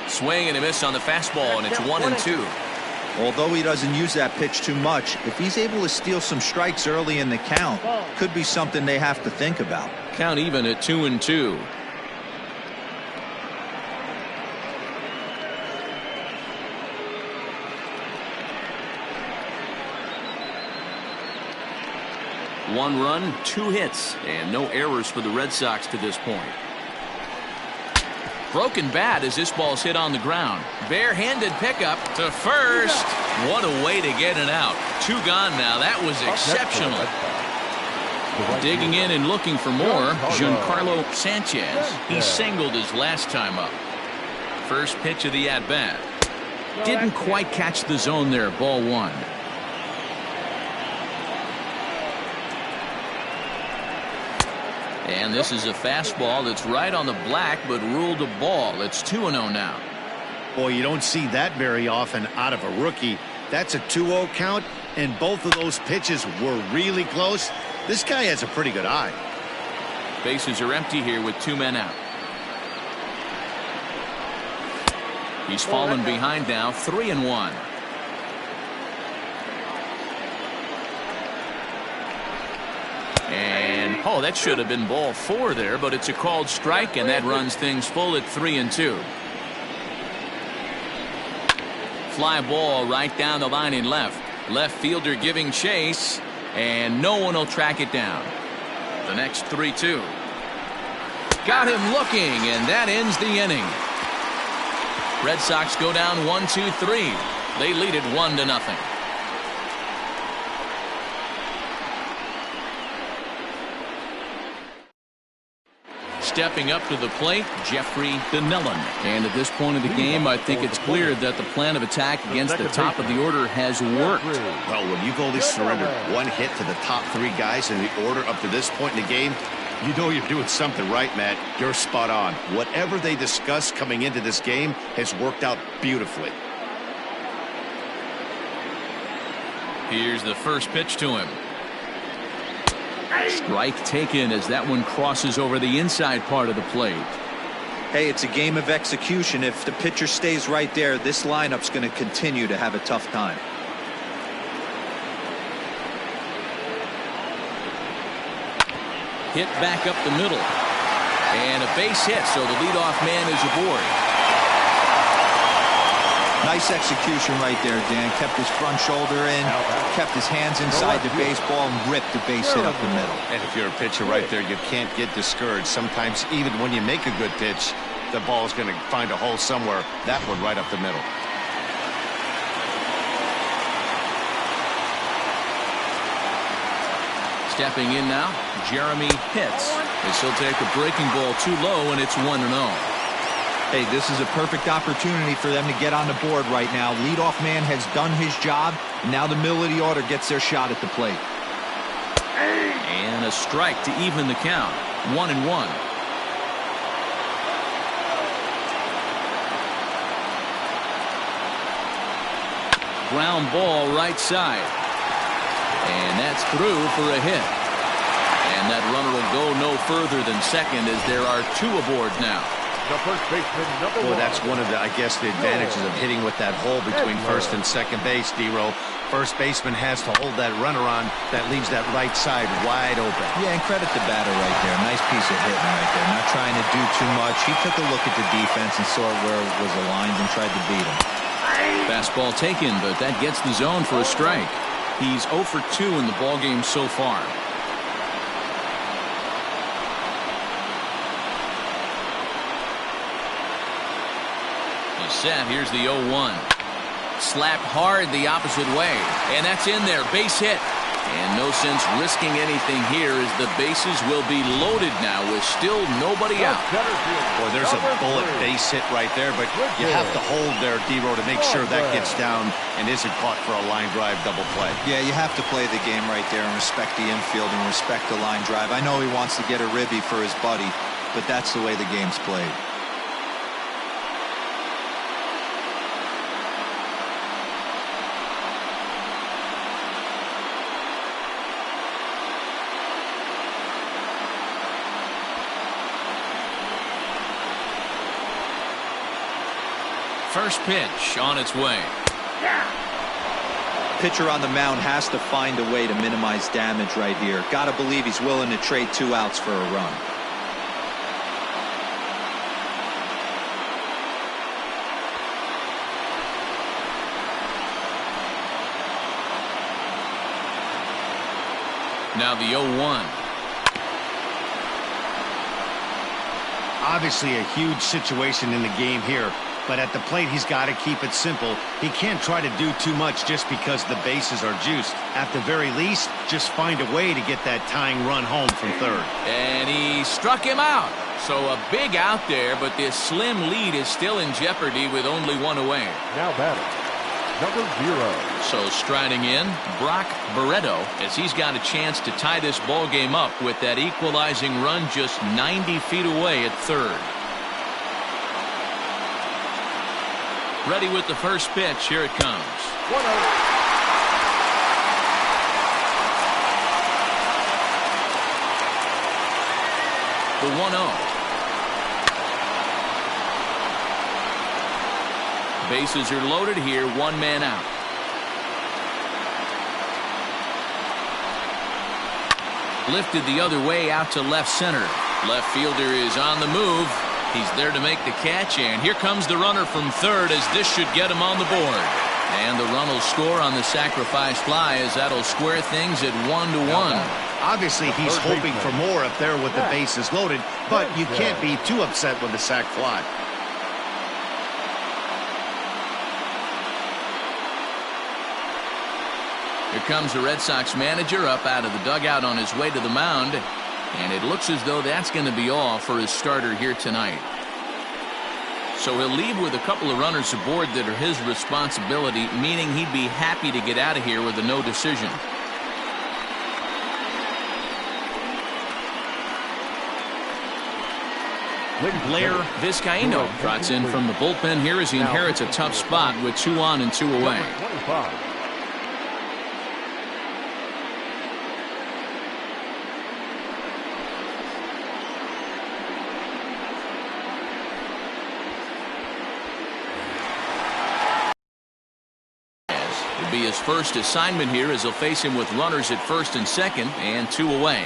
Swing and a miss on the fastball, and it's 1-2. Although he doesn't use that pitch too much, if he's able to steal some strikes early in the count, could be something they have to think about. Count even at 2-2. One run, 2 hits, and no errors for the Red Sox to this point. Broken bat as this ball's hit on the ground. Barehanded pickup to first. What a way to get it out. 2 gone now. That was exceptional. Digging in and looking for more, Giancarlo Sanchez. He singled his last time up. First pitch of the at-bat. Didn't quite catch the zone there. Ball 1. And this is a fastball that's right on the black, but ruled a ball. It's 2-0 now. Boy, you don't see that very often out of a rookie. That's a 2-0 count, and both of those pitches were really close. This guy has a pretty good eye. Bases are empty here with 2 men out. He's fallen behind now, 3-1. And oh, that should have been ball 4 there, but it's a called strike, and that runs things full at 3-2. Fly ball right down the line in left. Left fielder giving chase, and no one will track it down. The next 3-2. Got him looking, and that ends the inning. Red Sox go down 1-2-3. They lead it 1-0. Stepping up to the plate, Jeffrey Donnellan. And at this point of the game, I think it's clear that the plan of attack against the top of the order has worked. Well, when you've only surrendered 1 hit to the top 3 guys in the order up to this point in the game, you know you're doing something right, Matt. You're spot on. Whatever they discussed coming into this game has worked out beautifully. Here's the first pitch to him. Strike taken as that one crosses over the inside part of the plate. Hey, it's a game of execution. If the pitcher stays right there, this lineup's going to continue to have a tough time. Hit back up the middle. And a base hit, so the leadoff man is aboard. Nice execution right there, Dan. Kept his front shoulder in, kept his hands inside the baseball, and ripped the base hit up the middle. And if you're a pitcher right there, you can't get discouraged. Sometimes even when you make a good pitch, the ball is going to find a hole somewhere. That one right up the middle. Stepping in now, Jeremy hits. As he'll take a breaking ball too low, and it's 1-0. Hey, this is a perfect opportunity for them to get on the board right now. Leadoff man has done his job, and now the middle of the order gets their shot at the plate. And a strike to even the count. 1-1. Ground ball right side. And that's through for a hit. And that runner will go no further than second as there are 2 aboard now. The first baseman, number 1. Well, that's one of the, I guess, the advantages of hitting with that hole between first and second base, D-Row. First baseman has to hold that runner on. That leaves that right side wide open. Yeah, and credit the batter right there. Nice piece of hitting right there. Not trying to do too much. He took a look at the defense and saw where it was aligned and tried to beat him. Fastball taken, but that gets the zone for a strike. He's 0 for 2 in the ballgame so far. Set. Here's the 0-1. Slapped hard the opposite way, and that's in there. Base hit, and no sense risking anything here as the bases will be loaded now with still nobody out. Boy, there's a bullet base hit right there, but you have to hold there, D-Row, to make sure that gets down and isn't caught for a line drive double play. Yeah, you have to play the game right there and respect the infield and respect the line drive. I know he wants to get a ribby for his buddy, but that's the way the game's played. First pitch on its way. Pitcher on the mound has to find a way to minimize damage right here. Got to believe he's willing to trade 2 outs for a run. Now the 0-1. Obviously a huge situation in the game here, but at the plate he's got to keep it simple. He can't try to do too much just because the bases are juiced. At the very least, just find a way to get that tying run home from third. And he struck him out. So a big out there, but this slim lead is still in jeopardy with only 1 away. Now batting, number 0. So striding in, Brock Barreto, as he's got a chance to tie this ball game up with that equalizing run just 90 feet away at third. Ready with the first pitch. Here it comes. 1-0. The 1-0. Bases are loaded here. One man out. Lifted the other way out to left center. Left fielder is on the move. He's there to make the catch, and here comes the runner from third as this should get him on the board. And the run will score on the sacrifice fly as that'll square things at 1-1. Obviously, he's hoping for more up there with the bases loaded, but you can't be too upset with the sac fly. Here comes the Red Sox manager up out of the dugout on his way to the mound. And it looks as though that's going to be all for his starter here tonight. So he'll leave with a couple of runners aboard that are his responsibility, meaning he'd be happy to get out of here with a no decision. Blair Vizcaíno trots in from the bullpen here as he inherits a tough spot with 2 on and 2 away. 25. It'll be his first assignment here as he'll face him with runners at first and second and 2 away.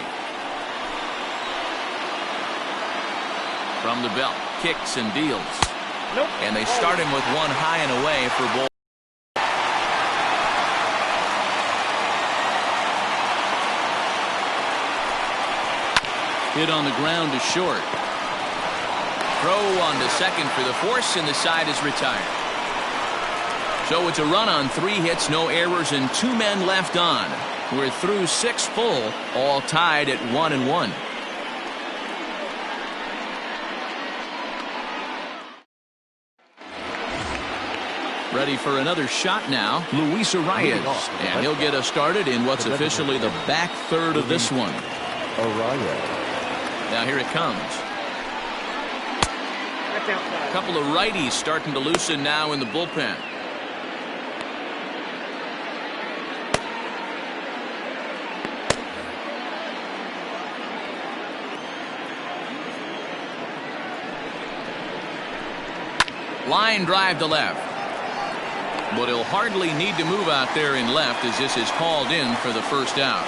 From the belt, kicks and deals. Nope. And they start him with 1 high and away for ball. Hit on the ground to short. Throw on to second for the force, and the side is retired. So it's a run on 3 hits, no errors, and 2 men left on. We're through 6 full, all tied at 1-1. Ready for another shot now, Luis Arias. And he'll get us started in what's officially the back third of this one. Now here it comes. A couple of righties starting to loosen now in the bullpen. Line drive to left. But he'll hardly need to move out there in left as this is called in for the first out.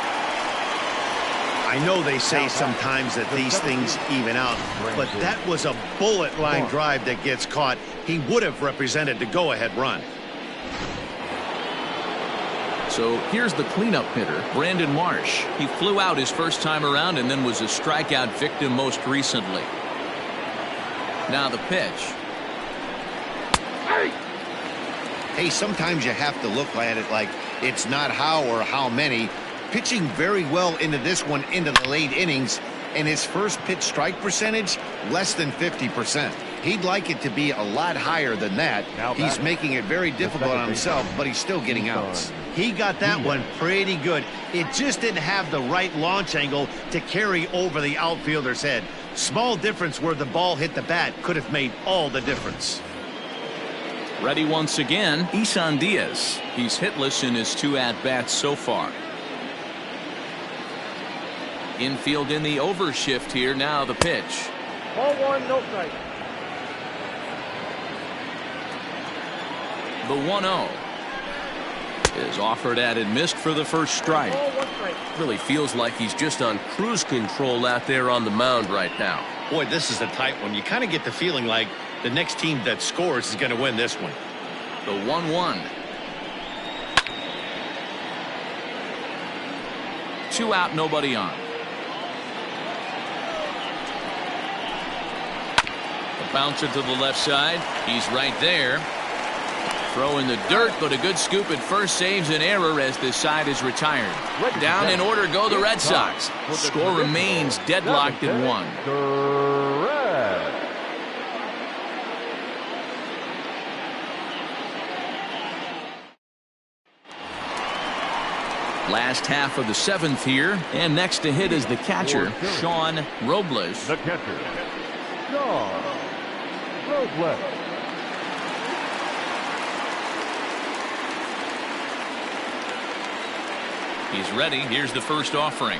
I know they say sometimes that these things even out, but that was a bullet line drive that gets caught. He would have represented the go-ahead run. So here's the cleanup hitter, Brandon Marsh. He flew out his first time around and then was a strikeout victim most recently. Now the pitch. Hey, sometimes you have to look at it like it's not how or how many. Pitching very well into this one into the late innings, and his first pitch strike percentage less than 50%. He'd like it to be a lot higher than that. He's making it very difficult on himself, but he's still getting outs. He got that one pretty good. It just didn't have the right launch angle to carry over the outfielder's head. Small difference where the ball hit the bat could have made all the difference. Ready once again, Isan Diaz. He's hitless in his 2 at-bats so far. Infield in the overshift here. Now the pitch. Ball 1, no strike. The 1-0 is offered at and missed for the first strike. Ball 1 strike. Really feels like he's just on cruise control out there on the mound right now. Boy, this is a tight one. You kind of get the feeling like the next team that scores is going to win this one. The 1-1. 2 out, nobody on. A bouncer to the left side. He's right there. Throw in the dirt, but a good scoop at first saves an error as this side is retired. Down in order go the Red Sox. Score remains deadlocked at 1. Last half of the 7th here, and next to hit is the catcher, Sean Robles. The catcher, Sean Robles. He's ready. Here's the first offering.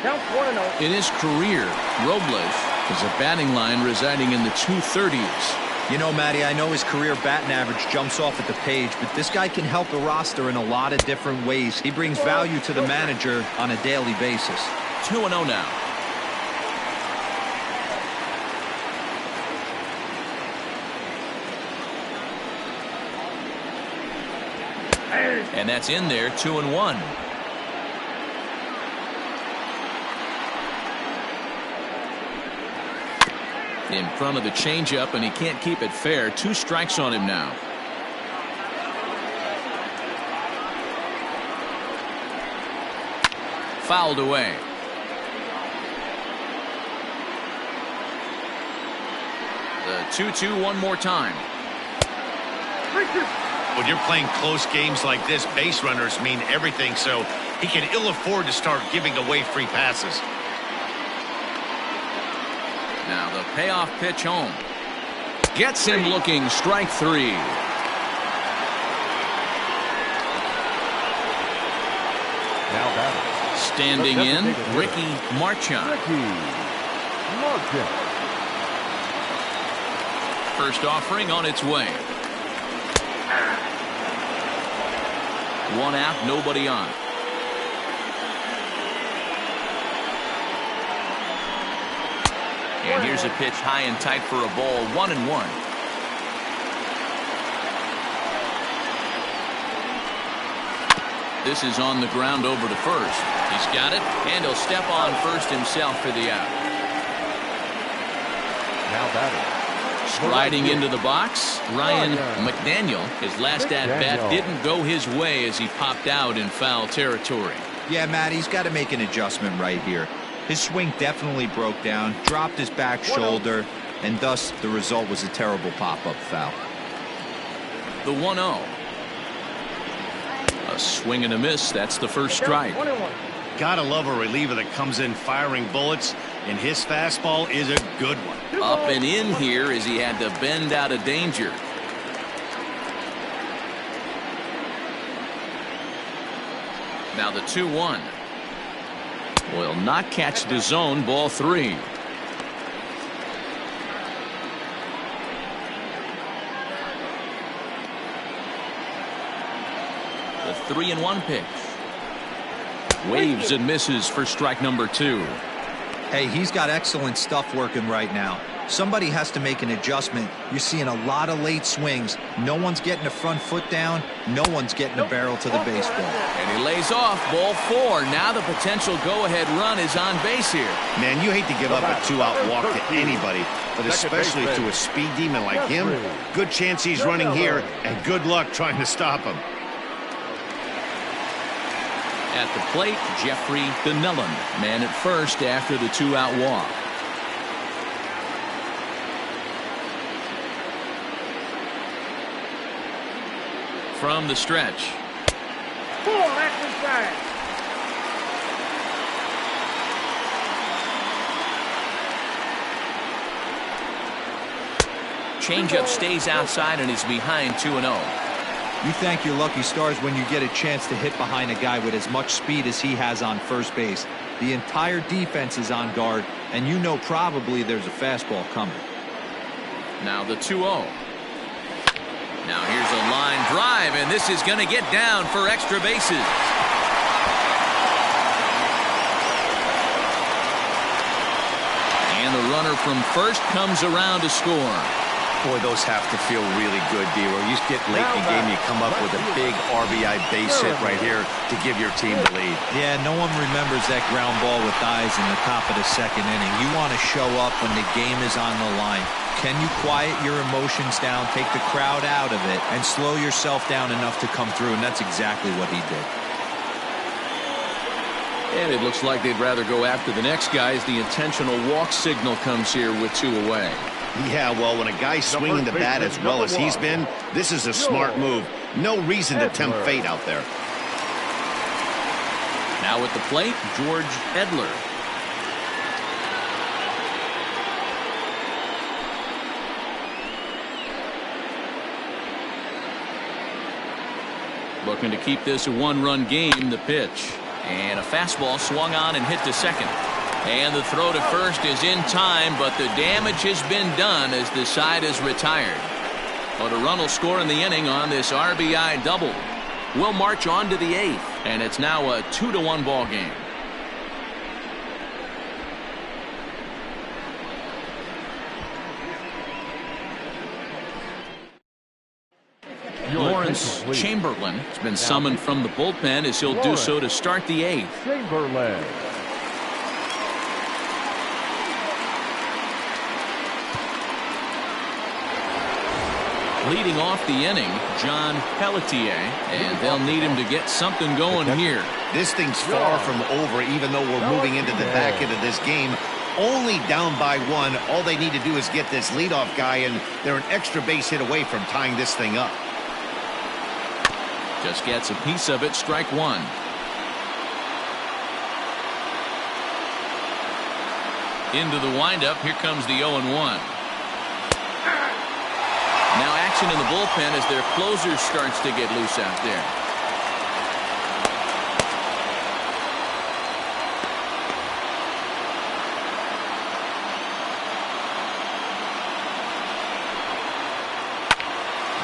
Count 1-0. In his career, Robles is a batting line residing in the 230s. You know, Matty, I know his career batting average jumps off at the page, but this guy can help the roster in a lot of different ways. He brings value to the manager on a daily basis. 2-0 now. And that's in there, 2-1. In front of the changeup, and he can't keep it fair. 2 strikes on him now. Fouled away. The 2-2 one more time. When you're playing close games like this, base runners mean everything, so he can ill afford to start giving away free passes. Now the payoff pitch home. Gets him looking. Strike 3. Now batting. Standing in, Ricky Marchand. First offering on its way. 1 out, nobody on. And here's a pitch high and tight for a ball. 1-1. This is on the ground over to first. He's got it, and he'll step on first himself for the out. Now batting. Striding into the box, Ryan McDaniel. His last at-bat didn't go his way as he popped out in foul territory. Yeah, Matt, he's got to make an adjustment right here. His swing definitely broke down, dropped his back shoulder, and thus the result was a terrible pop-up foul. The 1-0. A swing and a miss. That's the first strike. Gotta love a reliever that comes in firing bullets, and his fastball is a good one. Up and in here as he had to bend out of danger. Now the 2-1. Will not catch the zone. Ball 3. The 3-1 pitch. Waves and misses for strike number 2. Hey, he's got excellent stuff working right now. Somebody has to make an adjustment. You're seeing a lot of late swings. No one's getting a front foot down. No one's getting a barrel to the baseball. And he lays off. Ball 4. Now the potential go-ahead run is on base here. Man, you hate to give up a 2-out walk to anybody, but especially to a speed demon like him. Good chance he's running here, and good luck trying to stop him. At the plate, Jeffrey Donnellan, man at first after the 2-out walk. From the stretch. 4 active side. Changeup stays outside and is behind 2-0. You thank your lucky stars when you get a chance to hit behind a guy with as much speed as he has on first base. The entire defense is on guard, and you know probably there's a fastball coming. Now the 2-0. Now here's a line drive, and this is going to get down for extra bases. And the runner from first comes around to score. Boy, those have to feel really good, D-Roy. You get late in the game, you come up with a big RBI base hit right here to give your team the lead. Yeah, no one remembers that ground ball with eyes in the top of the second inning. You want to show up when the game is on the line. Can you quiet your emotions down, take the crowd out of it, and slow yourself down enough to come through? And that's exactly what he did. And it looks like they'd rather go after the next guy as the intentional walk signal comes here with 2 away. Yeah, well, when a guy's swinging the bat as well as he's been, this is a smart move. No reason to tempt fate out there. Now at the plate, George Edler. Looking to keep this a one-run game. The pitch. And a fastball swung on and hit to second. And the throw to first is in time, but the damage has been done as the side is retired. But a run will score in the inning on this RBI double. We'll march on to the 8th, and it's now a 2-1 ball game. Lawrence Chamberlain has been summoned from the bullpen as he'll do so to start the 8th. Chamberlain. Leading off the inning, John Pelletier, and they'll need him to get something going here. This thing's far from over, even though we're moving into the back end of this game. Only down by 1. All they need to do is get this leadoff guy, and they're an extra base hit away from tying this thing up. Just gets a piece of it. Strike 1. Into the windup. Here comes the 0-1. Now action in the bullpen as their closer starts to get loose out there.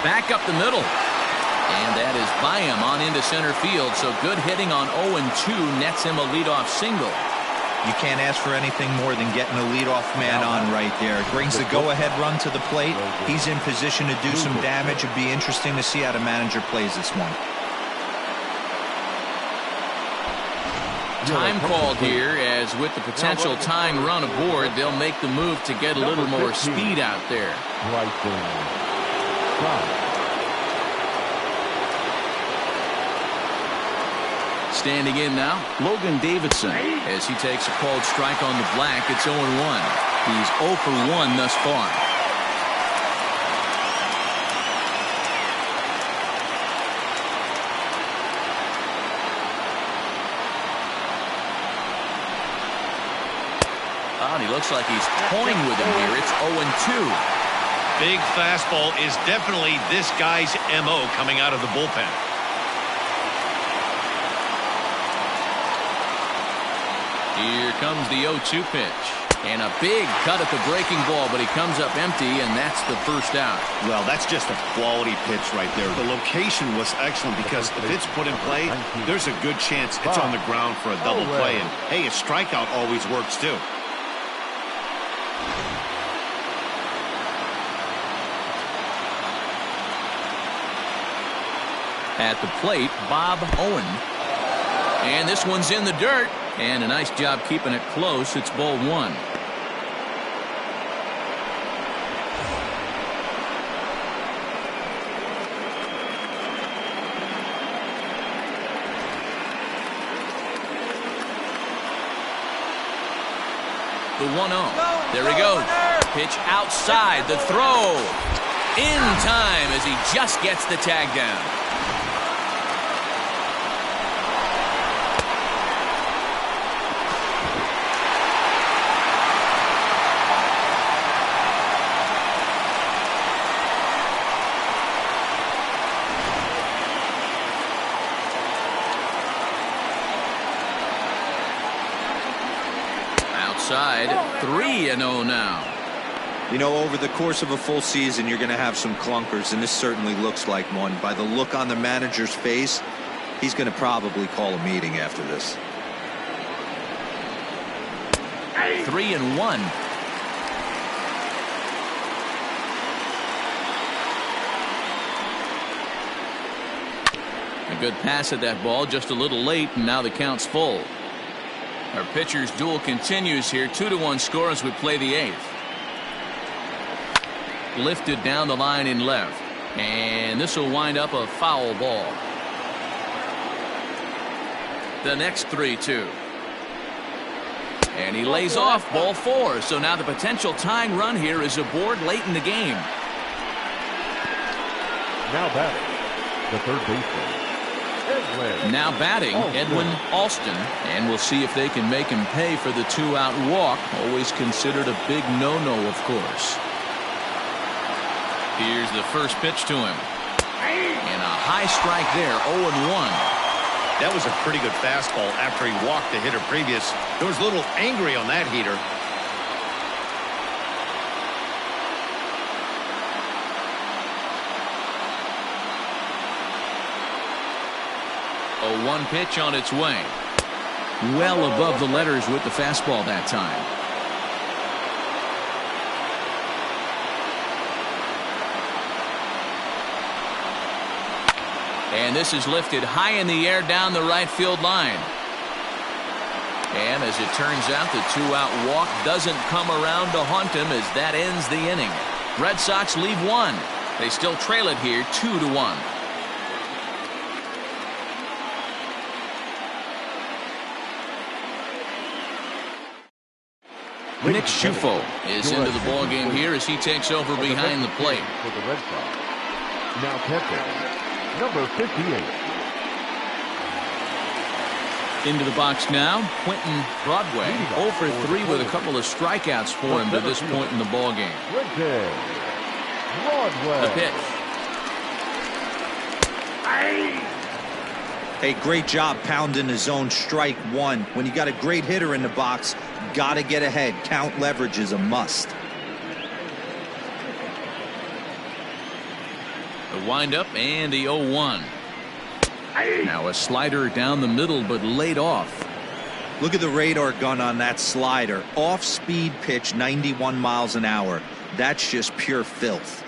Back up the middle. And that is by him on into center field. So good hitting on 0-2 nets him a leadoff single. You can't ask for anything more than getting a leadoff man on right there. It brings the go-ahead run to the plate. He's in position to do some damage. It'd be interesting to see how the manager plays this one. Time called here, as with the potential tying run aboard, they'll make the move to get a little more speed out there. Right there. Standing in now, Logan Davidson, as he takes a called strike on the black. It's 0-1. He's 0 for 1 thus far. Oh, and he looks like he's toying with him here. It's 0-2. Big fastball is definitely this guy's MO coming out of the bullpen. Here comes the 0-2 pitch. And a big cut at the breaking ball, but he comes up empty, and that's the first out. Well, that's just a quality pitch right there. The location was excellent because if it's put in play, there's a good chance it's on the ground for a double play. And, hey, a strikeout always works, too. At the plate, Bob Owen. And this one's in the dirt. And a nice job keeping it close. It's ball 1. The 1-0. There he goes. Pitch outside. The throw. In time as he just gets the tag down. Outside, 3-0 now. You know, over the course of a full season, you're going to have some clunkers, and this certainly looks like one. By the look on the manager's face, he's going to probably call a meeting after this. 3-1. A good pass at that ball, just a little late, and now the count's full. Our pitcher's duel continues here. 2-1 score as we play the 8th. Lifted down the line in left. And this will wind up a foul ball. The next 3-2. And he lays off ball 4. So now the potential tying run here is aboard late in the game. Now batting, the third baseman. Now batting, Edwin Alston, and we'll see if they can make him pay for the 2-out walk. Always considered a big no-no, of course. Here's the first pitch to him. And a high strike there, 0-1. That was a pretty good fastball after he walked the hitter previous. There was a little angry on that heater. A 1 pitch on its way. Well above the letters with the fastball that time. And this is lifted high in the air down the right field line. And as it turns out, the 2-out walk doesn't come around to haunt him as that ends the inning. Red Sox leave 1. They still trail it here 2-1. Nick Schufo is into the ballgame here as he takes over behind the plate. For the Red Sox. Now catcher, number 58. Into the box now, Quentin Broadway. 0 for 3 with a couple of strikeouts for him to this point in the ballgame. Broadway. The pitch. Hey, great job pounding his own strike 1. When you got a great hitter in the box, got to get ahead. Count leverage is a must. The windup and the 0-1. Now a slider down the middle but laid off. Look at the radar gun on that slider. Off-speed pitch, 91 miles an hour. That's just pure filth.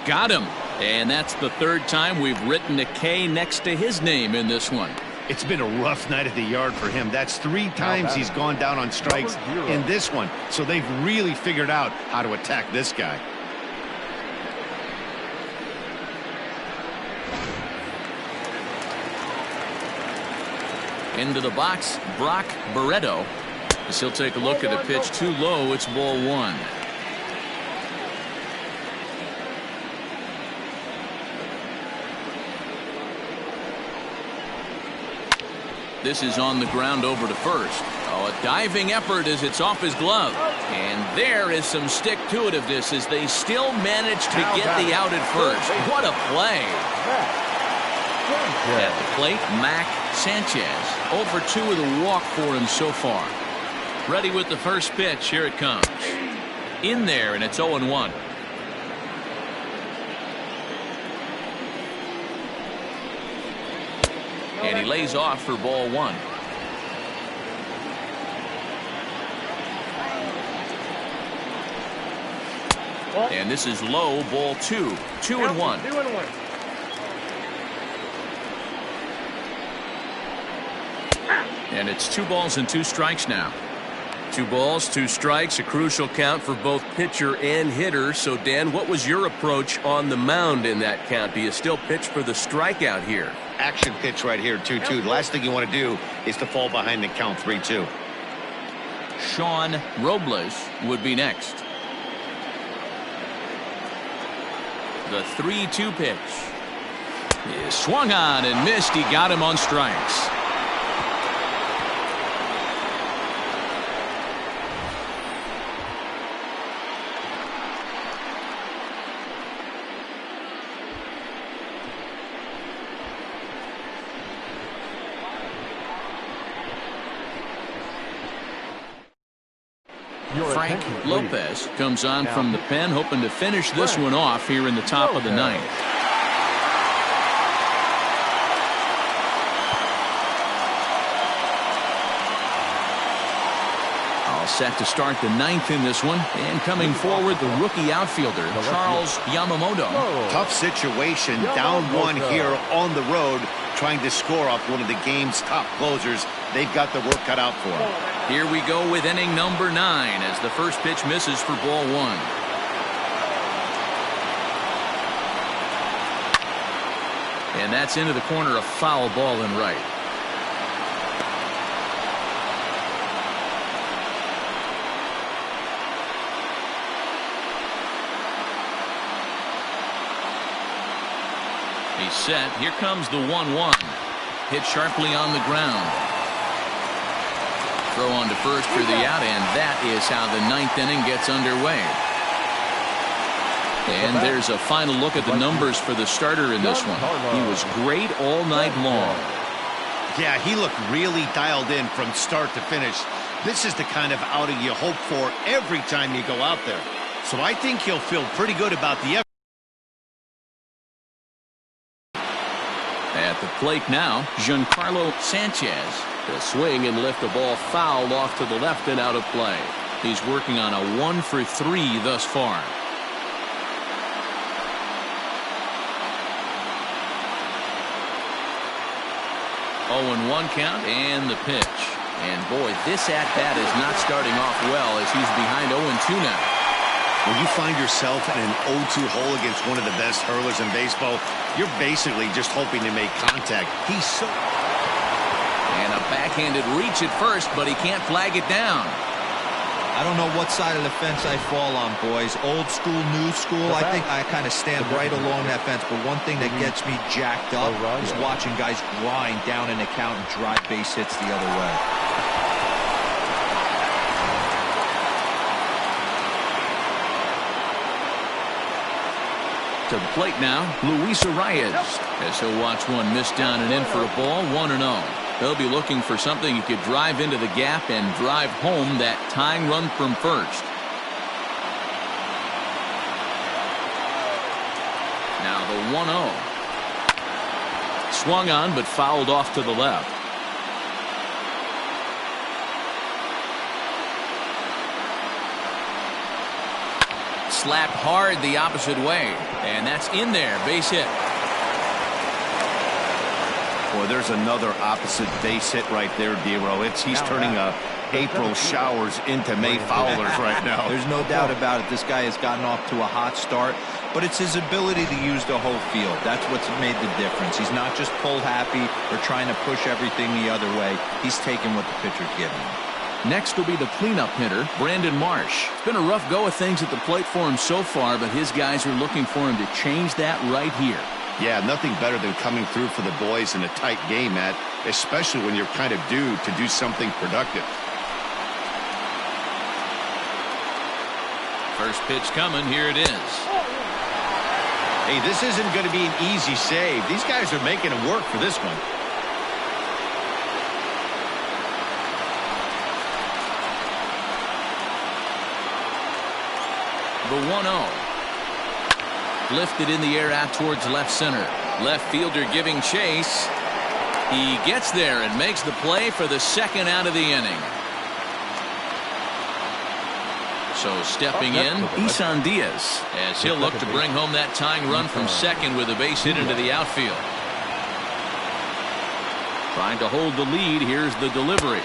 Got him. And that's the 3rd time we've written a K next to his name in this one. It's been a rough night at the yard for him. That's 3 times he's gone down on strikes in this one. So they've really figured out how to attack this guy. Into the box, Brock Barreto. As he'll take a look at the pitch too low. It's ball 1. This is on the ground over to first. Oh, a diving effort as it's off his glove. And there is some stick-to-itiveness as they still manage to get the out at first. What a play. At the plate, Mac Sanchez. 0 for 2 with a walk for him so far. Ready with the first pitch. Here it comes. In there, and it's 0-1. And he lays off for ball 1. And this is low, ball 2. 2-1. 2-1. And it's 2 balls and 2 strikes now. 2 balls, 2 strikes, a crucial count for both pitcher and hitter. So, Dan, what was your approach on the mound in that count? Do you still pitch for the strikeout here? Action pitch right here, 2-2. The last thing you want to do is to fall behind the count 3-2. Sean Robles would be next. The 3-2 pitch. He swung on and missed. He got him on strikes. Frank Lopez comes on from the pen, hoping to finish this one off here in the top of the 9th. All set to start the 9th in this one, and coming forward, the rookie outfielder Charles Yamamoto. Tough situation, down 1 here on the road, trying to score off one of the game's top closers. They've got the work cut out for them. Here we go with inning number 9 as the first pitch misses for ball 1. And that's into the corner, a foul ball and right. He's set. Here comes the 1-1. Hit sharply on the ground. Throw on to first for the out, and that is how the ninth inning gets underway. And there's a final look at the numbers for the starter in this one. He was great all night long. Yeah, he looked really dialed in from start to finish. This is the kind of outing you hope for every time you go out there. So I think he'll feel pretty good about the effort. At the plate now, Giancarlo Sanchez. The swing and lift the ball foul off to the left and out of play. He's working on a 1-for-3 thus far. 0-1 count and the pitch. And boy, this at-bat is not starting off well as he's behind 0-2 now. When you find yourself in an 0-2 hole against one of the best hurlers in baseball, you're basically just hoping to make contact. He's so... And a backhanded reach at first, but he can't flag it down. I don't know what side of the fence I fall on, boys. Old school, new school. I think I kind of stand right along that fence. But one thing that gets me jacked up is watching guys grind down an account and drive base hits the other way. To the plate now, Luis Arias, as he'll watch one miss down and in for a ball, 1-0. They'll be looking for something he could drive into the gap and drive home that tying run from first. Now the 1-0. Swung on but fouled off to the left. Slapped hard the opposite way, and that's in there. Base hit. Boy, there's another opposite base hit right there, Dero. He's turning April showers into May foulers right now. There's no doubt about it. This guy has gotten off to a hot start, but it's his ability to use the whole field. That's what's made the difference. He's not just pull happy or trying to push everything the other way. He's taking what the pitcher's giving him. Next will be the cleanup hitter, Brandon Marsh. It's been a rough go of things at the plate for him so far, but his guys are looking for him to change that right here. Yeah, nothing better than coming through for the boys in a tight game, Matt, especially when you're kind of due to do something productive. First pitch coming. Here it is. Hey, this isn't going to be an easy save. These guys are making it work for this one. The 1-0. Lifted in the air out towards left center. Left fielder giving chase. He gets there and makes the play for the second out of the inning. So stepping in, Isan Diaz, as he'll look to bring home that tying run from second with a base hit into the outfield. Trying to hold the lead. Here's the delivery.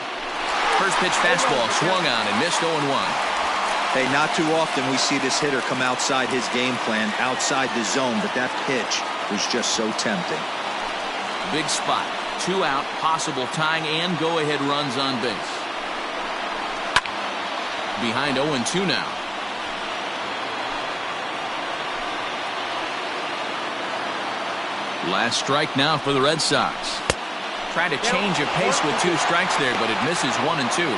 First pitch fastball swung on and missed 0-1. Hey, not too often we see this hitter come outside his game plan, outside the zone, but that pitch was just so tempting. Big spot. 2 out, possible tying and go-ahead runs on base. Behind 0-2 now. Last strike now for the Red Sox. Try to change a pace with 2 strikes there, but it misses 1 and 2.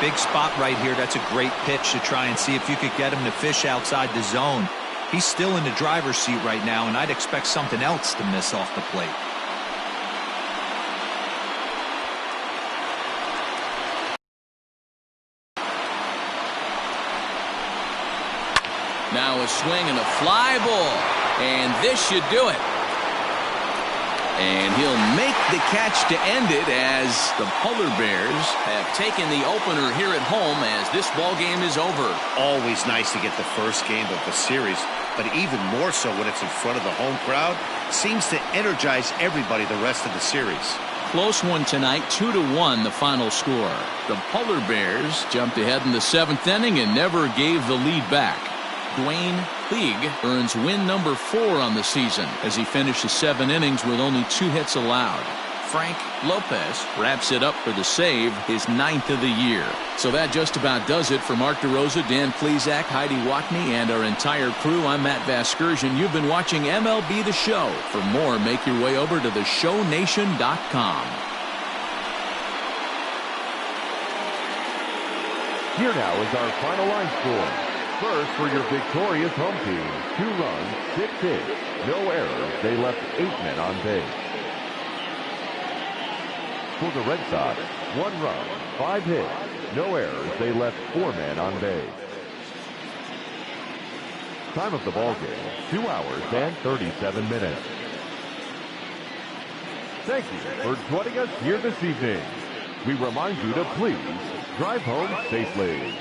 Big spot right here. That's a great pitch to try and see if you could get him to fish outside the zone. He's still in the driver's seat right now, and I'd expect something else to miss off the plate. Now a swing and a fly ball, and this should do it. And he'll make the catch to end it as the Polar Bears have taken the opener here at home as this ball game is over. Always nice to get the first game of the series, but even more so when it's in front of the home crowd. Seems to energize everybody the rest of the series. Close one tonight, 2-1 the final score. The Polar Bears jumped ahead in the 7th inning and never gave the lead back. Dwayne Puig earns win number 4 on the season as he finishes 7 innings with only 2 hits allowed. Frank Lopez wraps it up for the save, his 9th of the year. So that just about does it for Mark DeRosa, Dan Plesac, Heidi Watney, and our entire crew. I'm Matt Vasgersian. You've been watching MLB The Show. For more, make your way over to theshownation.com. Here now is our final line score. First, for your victorious home team, 2 runs, 6 hits, no errors. They left 8 men on base. For the Red Sox, 1 run, 5 hits, no errors. They left 4 men on base. Time of the ball game, 2 hours and 37 minutes. Thank you for joining us here this evening. We remind you to please drive home safely.